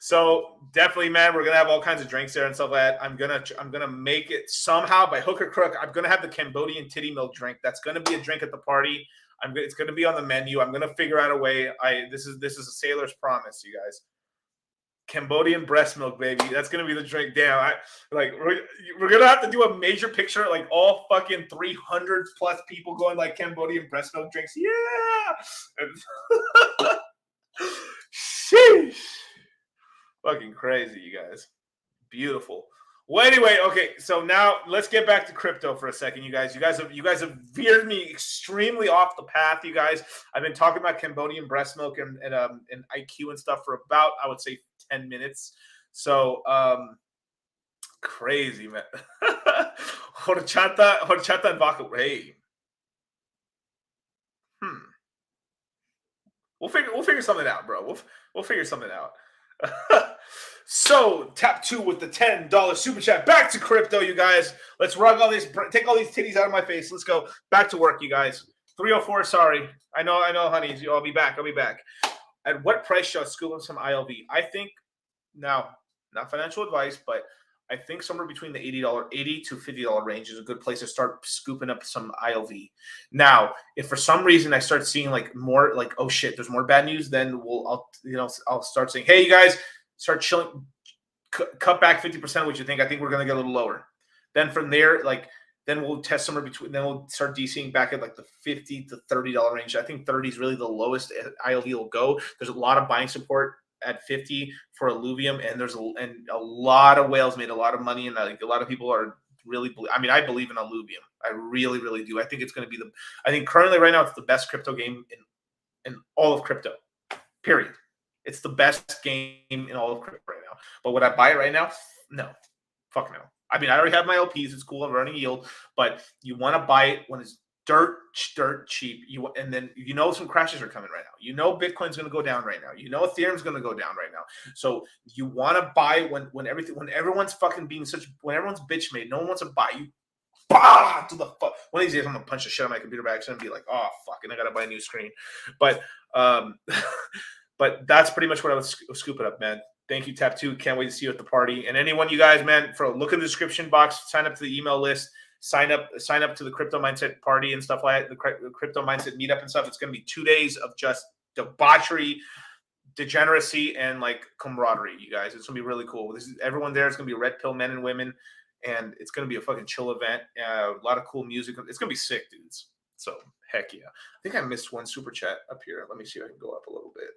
So definitely, man, we're gonna have all kinds of drinks there and stuff like that. I'm gonna make it somehow by hook or crook. I'm gonna have the Cambodian titty milk drink. That's gonna be a drink at the party. It's going to be on the menu. I'm going to figure out a way. This is a sailor's promise, you guys. Cambodian breast milk, baby. That's going to be the drink. Damn, we're going to have to do a major picture, like all fucking 300 plus people going like Cambodian breast milk drinks. Yeah. Sheesh. Fucking crazy, you guys. Beautiful. Well, anyway, okay, so now let's get back to crypto for a second, you guys. You guys have veered me extremely off the path, you guys. I've been talking about Cambodian breast milk and IQ and stuff for about, I would say, 10 minutes. So crazy, man. Horchata and vodka. Hey. We'll figure something out, bro. We'll figure something out. So tap 2 with the $10 super chat. Back to crypto, you guys. Let's rug all this. Take all these titties out of my face. Let's go back to work, you guys. 304. Sorry, I know, honeys. I'll be back. At what price shall I scoop up some ILV? I think now, not financial advice, but I think somewhere between the $80 to $50 range is a good place to start scooping up some ILV. Now, if for some reason I start seeing like more, like, oh shit, there's more bad news, then I'll start saying, hey, you guys, start chilling, cut back 50% what you think. I think we're gonna get a little lower. Then from there, like, Then we'll test somewhere between. Then we'll start DCing back at like the $50 to $30 range. I think 30 is really the lowest ILD will go. There's a lot of buying support at 50 for Illuvium, and there's a lot of whales made a lot of money, and like a lot of people are really. I mean, I believe in Illuvium. I really, really do. I think it's going to be I think currently right now it's the best crypto game in all of crypto. Period. It's the best game in all of crypto right now. But would I buy it right now? No. Fuck no. I mean, I already have my LPs. It's cool. I'm running yield. But you want to buy it when it's dirt cheap. And then some crashes are coming right now. Bitcoin's going to go down right now. Ethereum's going to go down right now. So you want to buy when everyone's fucking when everyone's bitch made. No one wants to buy you. Bah! To the fuck. One of these days I'm gonna punch the shit out of my computer by accident and be like, oh fuck, and I gotta buy a new screen. But but that's pretty much what I would scoop it up, man. Thank you, Tap 2. Can't wait to see you at the party. And anyone, you guys, man, look in the description box, sign up to the email list, sign up to the Crypto Mindset party and stuff like that, the Crypto Mindset meetup and stuff. It's gonna be 2 days of just debauchery, degeneracy, and like camaraderie, you guys. It's gonna be really cool. Everyone there is gonna be red pill men and women, and it's gonna be a fucking chill event. A lot of cool music. It's gonna be sick, dudes. So heck yeah. I think I missed one super chat up here. Let me see if I can go up a little bit.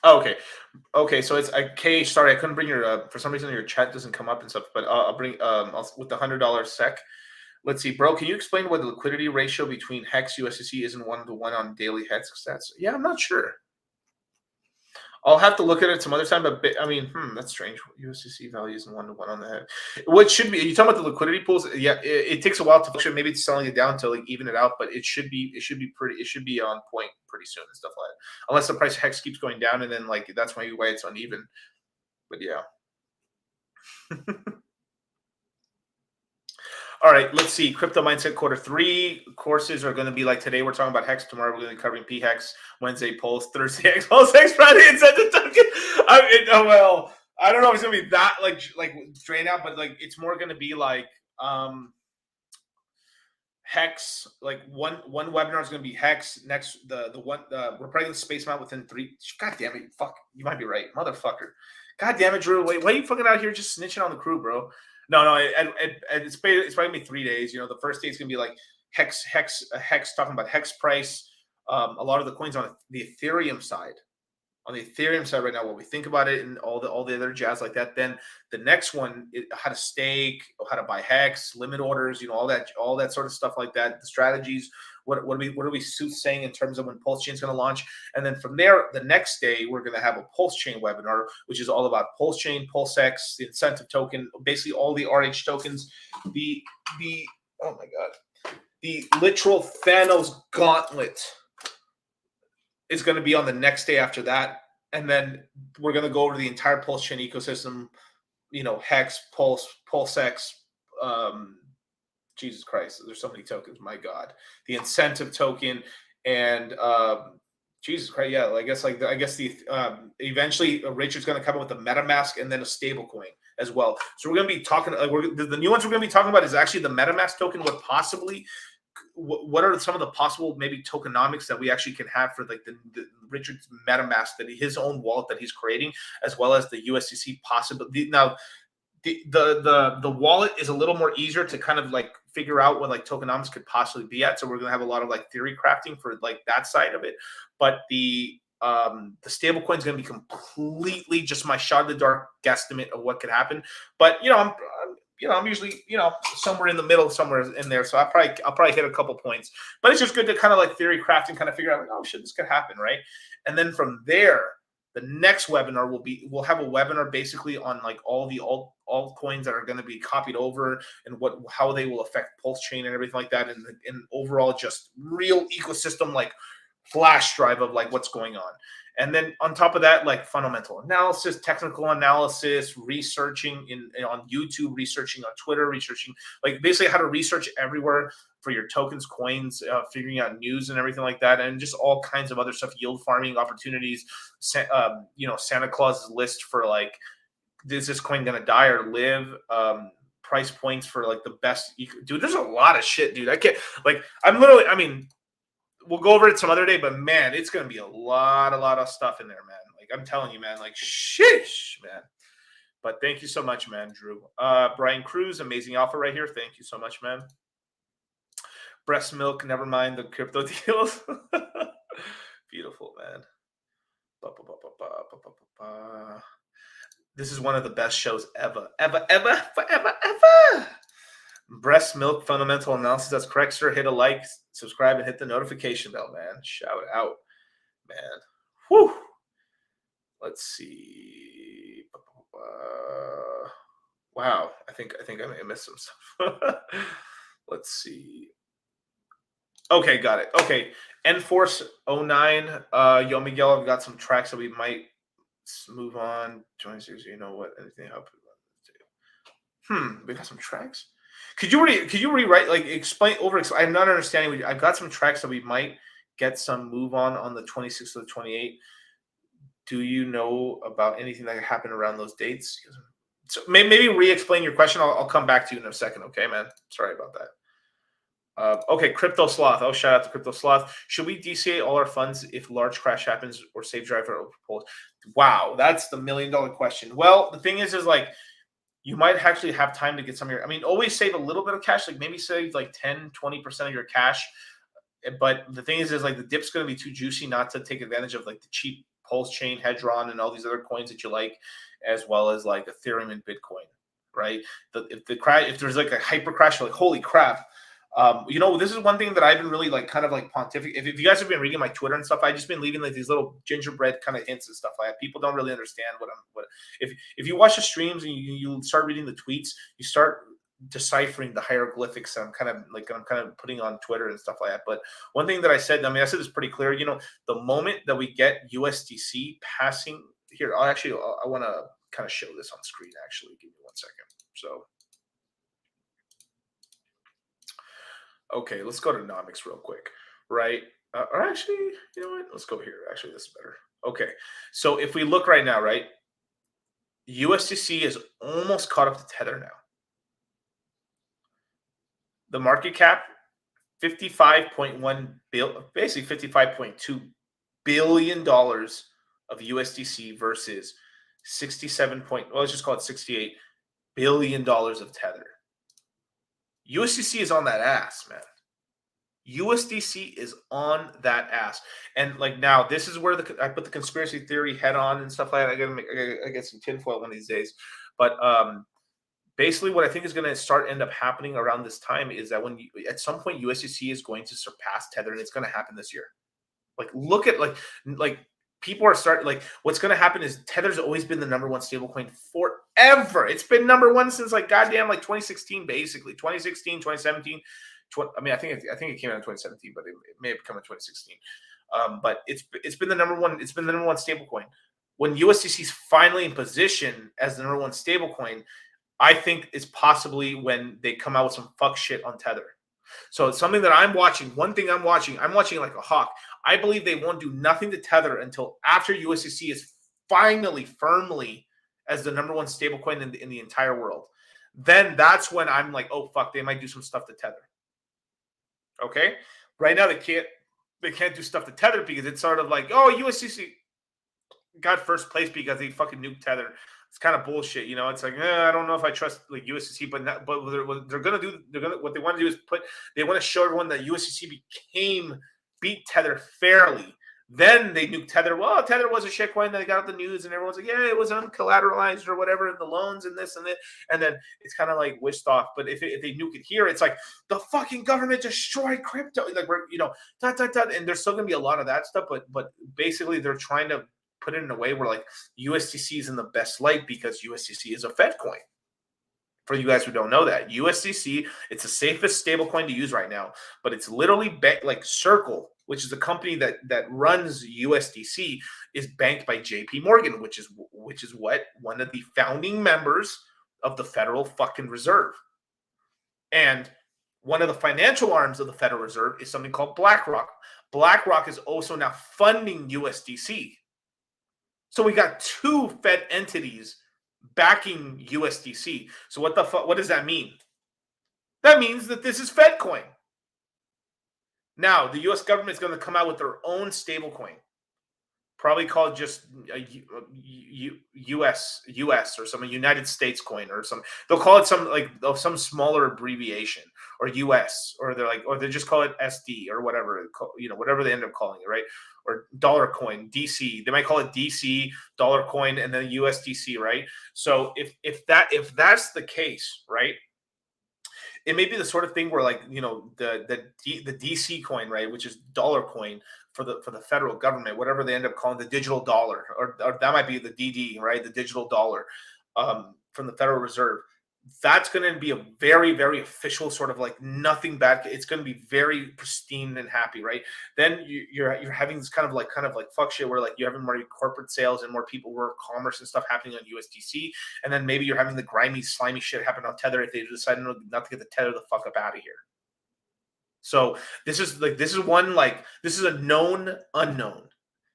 Okay. So it's KH. Sorry, I couldn't bring your. For some reason, your chat doesn't come up and stuff. But I'll bring with the $100 SEC. Let's see, bro. Can you explain what the liquidity ratio between Hex USDC isn't 1-to-1 on daily Hex stats? Yeah, I'm not sure. I'll have to look at it some other time, but I mean, that's strange. USDC value isn't 1-to-1 on the head. What should be? You talking about the liquidity pools? Yeah, it takes a while to fluctuate. Maybe it's selling it down to like even it out, but it should be on point pretty soon and stuff like that. Unless the price of Hex keeps going down, and then like that's why it's uneven. But yeah. All right, let's see. Crypto Mindset Q3 courses are going to be like today. We're talking about Hex. Tomorrow we're going to be covering PHEX. Wednesday Pulse. Thursday Hex. Pulse Hex. Friday Incentive Token. I don't know if it's going to be that like straight out, but like it's more going to be like Hex. Like one webinar is going to be Hex. Next we're probably going to space them out within 3. God damn it! Fuck, you might be right, motherfucker. God damn it, Drew. Wait, why are you fucking out here just snitching on the crew, bro? No, it's probably gonna be 3 days. The first day is gonna be like Hex talking about Hex price. A lot of the coins on the Ethereum side. On the Ethereum side right now, what we think about it and all the other jazz like that. Then the next one, how to stake, how to buy Hex, limit orders, all that sort of stuff like that. The strategies. What are we saying in terms of when PulseChain is going to launch? And then from there, the next day, we're going to have a PulseChain webinar, which is all about PulseChain, PulseX, the incentive token, basically all the RH tokens. The literal Thanos gauntlet is going to be on the next day after that. And then we're going to go over the entire PulseChain ecosystem, Hex, Pulse, PulseX, Jesus Christ, there's so many tokens. My God, the incentive token and Jesus Christ, yeah. I guess eventually Richard's going to come up with a MetaMask and then a stable coin as well. So we're going to be talking. The new ones we're going to be talking about is actually the MetaMask token. What are some of the possible maybe tokenomics that we actually can have for like the Richard's MetaMask, that his own wallet that he's creating, as well as the USDC possibility now. The wallet is a little more easier to kind of like figure out what like tokenomics could possibly be at. So we're gonna have a lot of like theory crafting for like that side of it. But the stable coin is gonna be completely just my shot in the dark guesstimate of what could happen. But I'm usually somewhere in the middle, somewhere in there. So I'll probably hit a couple points. But it's just good to kind of like theory craft and kind of figure out like, oh shit, this could happen, right? And then from there, the next webinar we'll have a webinar basically on like all the altcoins that are going to be copied over and how they will affect PulseChain and everything like that, and overall just real ecosystem like flash drive of like what's going on. And then on top of that, like fundamental analysis, technical analysis, researching on YouTube, researching on Twitter, researching like basically how to research everywhere for your tokens, coins, figuring out news and everything like that, and just all kinds of other stuff, yield farming opportunities, Santa Claus's list for like, is this coin gonna die or live? Price points for like the best. Dude, there's a lot of shit, dude. I can't we'll go over it some other day, but man, it's gonna be a lot of stuff in there, man. Like I'm telling you, man, like shish, man. But thank you so much, man, Drew. Brian Cruz, amazing offer right here. Thank you so much, man. Breast milk, never mind the crypto deals. Beautiful, man. This is one of the best shows ever, forever. Breast milk fundamental analysis. That's correct, sir. Hit a like, subscribe, and hit the notification bell, man. Shout out, man. Whew. Let's see. Wow, I think I may have missed some stuff. Let's see. Okay, got it. Okay, Enforce 09. Yo, Miguel, I've got some tracks that we might move on. 26. You know what? Anything help? We got some tracks. Could you rewrite, like, explain? I'm not understanding. I've got some tracks that we might get some move on the 26th or the 28th. Do you know about anything that happened around those dates? So maybe re-explain your question. I'll come back to you in a second. Okay, man. Sorry about that. Okay, Crypto Sloth. Oh, shout out to Crypto Sloth. Should we DCA all our funds if large crash happens or save driver or propose? Wow, that's the $1 million question. Well, the thing is like, you might actually have time to get some of your, I mean, always save a little bit of cash, like maybe save like 10, 20% of your cash. But the thing is like the dip's going to be too juicy not to take advantage of like the cheap PulseChain, Hedron, and all these other coins that you like, as well as like Ethereum and Bitcoin, right? If there's like a hyper crash, you're like, holy crap. This is one thing that I've been really like kind of like pontificating. If you guys have been reading my Twitter and stuff, I've just been leaving like these little gingerbread kind of hints and stuff like that. People don't really understand if you watch the streams and you start reading the tweets, you start deciphering the hieroglyphics I'm kind of putting on Twitter and stuff like that. But one thing that I said this pretty clear, the moment that we get USDC passing here, I want to kind of show this on screen, actually. Give me 1 second. So, okay, let's go to Nomics real quick, right? Or actually, you know what? Let's go here. Actually, this is better. Okay, so if we look right now, right, USDC is almost caught up to Tether now. The market cap, 55.1 billion, basically $55.2 billion of USDC versus 67 point, well, let's just call it $68 billion of Tether. USDC is on that ass, man. USDC is on that ass. And like now, this is where I put the conspiracy theory head on and stuff like that. I get some tinfoil one of these days. But basically what I think is going to end up happening around this time is that at some point USDC is going to surpass Tether, and it's going to happen this year. Like, look at like people are starting, like, what's going to happen is Tether's always been the #1 stablecoin forever. It's been #1 since like goddamn like 2016, basically 2016, 2017. I mean, I think it came out in 2017, but it may have come in 2016. But it's been the #1. It's been the #1 stablecoin. When USDC is finally in position as the #1 stablecoin, I think is possibly when they come out with some fuck shit on Tether. So it's something that I'm watching. One thing I'm watching like a hawk. I believe they won't do nothing to Tether until after USDC is finally firmly as the #1 stablecoin in the entire world. Then that's when I'm like, oh fuck, they might do some stuff to Tether. Okay, right now they can't do stuff to Tether because it's sort of like, oh, USDC got first place because they fucking nuked Tether. It's kind of bullshit, It's like, I don't know if I trust like USDC, but what they want to do is they want to show everyone that USDC beat Tether fairly. Then they nuked Tether. Well, Tether was a shitcoin. Then they got out the news, and everyone's like, yeah, it was uncollateralized or whatever, in the loans and this and that. And then it's kind of like wished off. But if they nuke it here, it's like the fucking government destroyed crypto. Like, we're, and there's still gonna be a lot of that stuff. But basically, they're trying to put it in a way where like USDC is in the best light because USDC is a Fed coin. For you guys who don't know that, USDC, it's the safest stable coin to use right now, but it's literally like Circle, which is the company that runs USDC, is banked by JP Morgan, which is what one of the founding members of the Federal fucking Reserve. And one of the financial arms of the Federal Reserve is something called BlackRock. BlackRock is also now funding USDC. So we got two Fed entities backing USDC. So what does that mean? That means that this is Fed coin. Now, the US government is going to come out with their own stable coin, Probably called just US or some United States coin or some. They'll call it some smaller abbreviation or US, or they just call it SD or whatever, whatever they end up calling it, right? Or dollar coin, DC. They might call it DC dollar coin and then USDC, right? So if that's the case, right? It may be the sort of thing where, like, the DC coin, right, which is dollar coin for the federal government, whatever they end up calling the digital dollar, or that might be the DD, right, the digital dollar, from the Federal Reserve. That's going to be a very, very official sort of like nothing bad. It's going to be very pristine and happy, right? Then you're having this kind of like fuck shit where, like, you're having more corporate sales and more people work commerce and stuff happening on USDC, and then maybe you're having the grimy, slimy shit happen on Tether if they decide not to get the Tether the fuck up out of here. So this is a known unknown.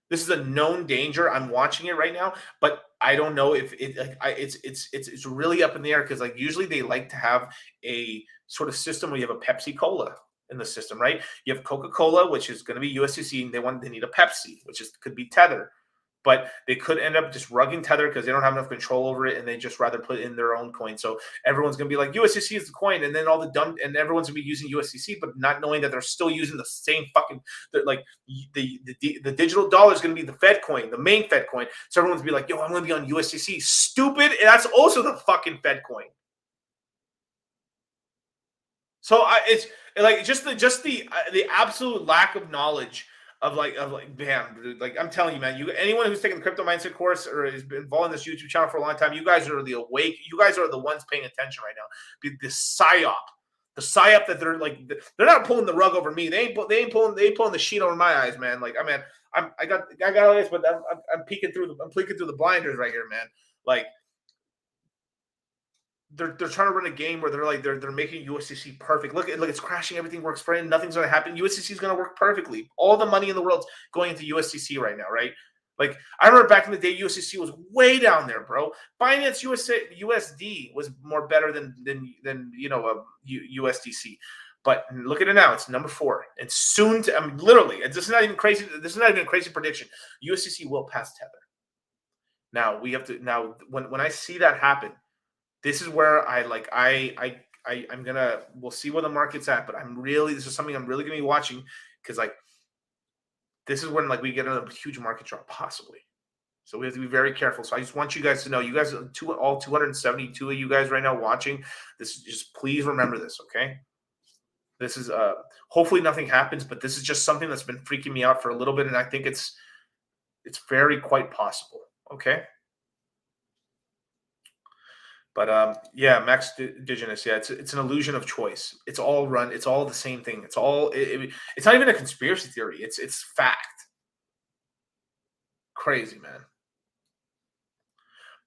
This is a known danger. I'm watching it right now, but I don't know if it's really up in the air, because, like, usually they like to have a sort of system where you have a Pepsi Cola in the system, right? You have Coca-Cola, which is going to be USDC, and they need a Pepsi, which could be Tether. But they could end up just rugging Tether because they don't have enough control over it, and they just rather put in their own coin. So everyone's going to be like, USDC is the coin, and then everyone's going to be using USDC, but not knowing that they're still using the same fucking, like, the digital dollar is going to be the Fed coin, the main Fed coin. So everyone's going to be like, yo, I'm going to be on USDC. Stupid. And that's also the fucking Fed coin. So it's like just the absolute lack of knowledge of damn, like, I'm telling you, man, anyone who's taken the crypto mindset course or has been following this YouTube channel for a long time, you guys are you guys are the ones paying attention right now. The psyop that they're not pulling the rug over me. They ain't pulling the sheet over my eyes, man. Like, I mean, I got all this, but I'm peeking through the blinders right here, man. Like, they're trying to run a game where they're making USDC perfect. Look, it's crashing. Everything works fine. Nothing's going to happen. USDC is going to work perfectly. All the money in the world's going into USDC right now, right? Like, I remember back in the day, USDC was way down there, bro. Binance USD was more better than USDC. But look at it now; it's number 4, and soon to. I mean, literally, this is not even crazy. This is not even a crazy prediction. USDC will pass Tether. Now we have to. Now, when I see that happen, this is where we'll see where the market's at, but this is something I'm really gonna be watching, because, like, this is when, like, we get a huge market drop possibly. So we have to be very careful. So I just want you guys to know, you guys, all 272 of you guys right now watching this, just please remember this, okay? This is hopefully nothing happens, but this is just something that's been freaking me out for a little bit, and I think it's very quite possible, okay? But yeah, Max Digenus, yeah, it's an illusion of choice. It's all the same thing. It's all it's not even a conspiracy theory. It's fact. Crazy, man.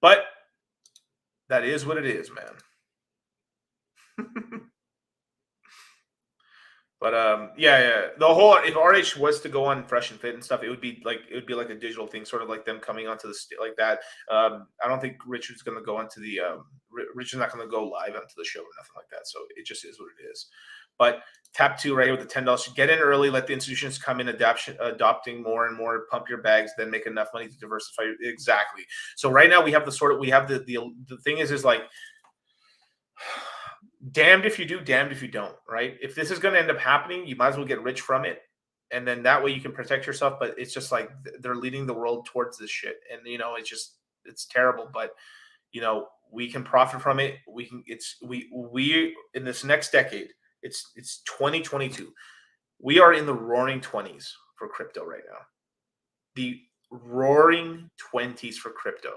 But that is what it is, man. But yeah. The whole, if RH was to go on Fresh and Fit and stuff, it would be like a digital thing, sort of like them coming onto the like that. I don't think Richard's going to go onto the Richard's not going to go live onto the show or nothing like that. So it just is what it is. But tap 2 right here with the $10. Get in early, let the institutions come in, adopting more and more, pump your bags, then make enough money to diversify. Exactly. So right now we have the thing is like, damned if you do, damned if you don't, right? If this is going to end up happening, you might as well get rich from it. And then that way you can protect yourself. But it's just like they're leading the world towards this shit. And, it's terrible. But, we can profit from it. We in this next decade, it's 2022. We are in the roaring 20s for crypto right now. The roaring 20s for crypto.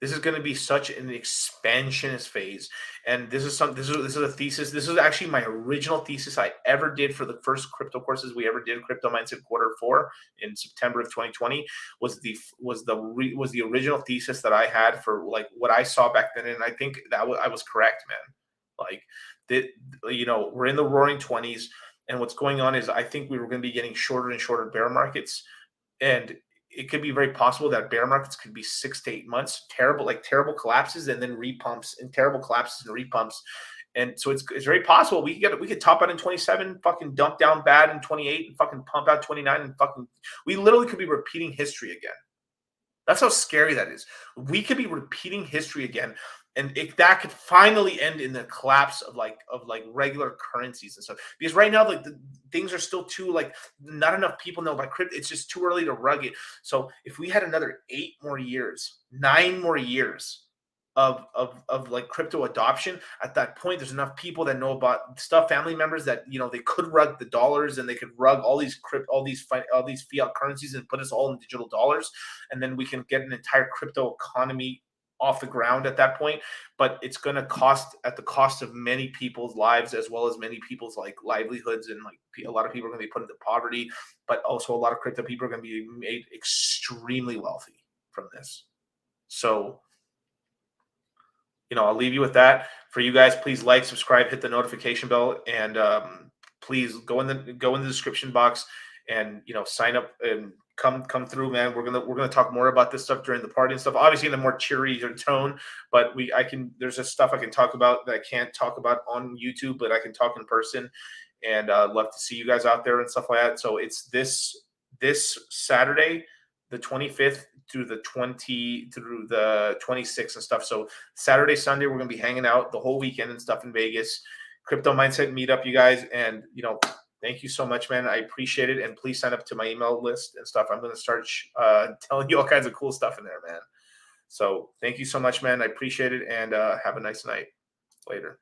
This is going to be such an expansionist phase, and this is a thesis. This is actually my original thesis I ever did for the first crypto courses we ever did. Crypto Mindset Q4 in September of 2020 was the original thesis that I had for, like, what I saw back then, and I think that I was correct, man. Like, we're in the roaring 20s, and what's going on is I think we were going to be getting shorter and shorter bear markets, and it could be very possible that bear markets could be 6 to 8 months, terrible collapses and then repumps, and terrible collapses and repumps. And so it's very possible we could top out in 27, fucking dump down bad in 28, and fucking pump out 29, and fucking we literally could be repeating history again. That's how scary that is. We could be repeating history again, and that could finally end in the collapse of like regular currencies and stuff. Because right now, like things are still too like not enough people know about crypto. It's just too early to rug it. So if we had another 8 more years, 9 more years of like crypto adoption, at that point there's enough people that know about stuff, family members that they could rug the dollars, and they could rug all these fiat currencies and put us all in digital dollars, and then we can get an entire crypto economy off the ground at that point. But it's going to cost at the cost of many people's lives, as well as many people's like livelihoods, and like a lot of people are going to be put into poverty, but also a lot of crypto people are going to be made extremely wealthy from this. So I'll leave you with that. For you guys, please like, subscribe, hit the notification bell, and please go in the description box and sign up and come through, man. We're gonna talk more about this stuff during the party and stuff. Obviously in a more cheery tone, but there's just stuff I can talk about that I can't talk about on YouTube, but I can talk in person, and love to see you guys out there and stuff like that. So it's this Saturday, the 25th through the 26th and stuff. So Saturday, Sunday, we're gonna be hanging out the whole weekend and stuff in Vegas. Crypto Mindset meetup, you guys, and thank you so much, man. I appreciate it, and please sign up to my email list and stuff. I'm gonna start telling you all kinds of cool stuff in there, man. So thank you so much, man. I appreciate it, and have a nice night. Later.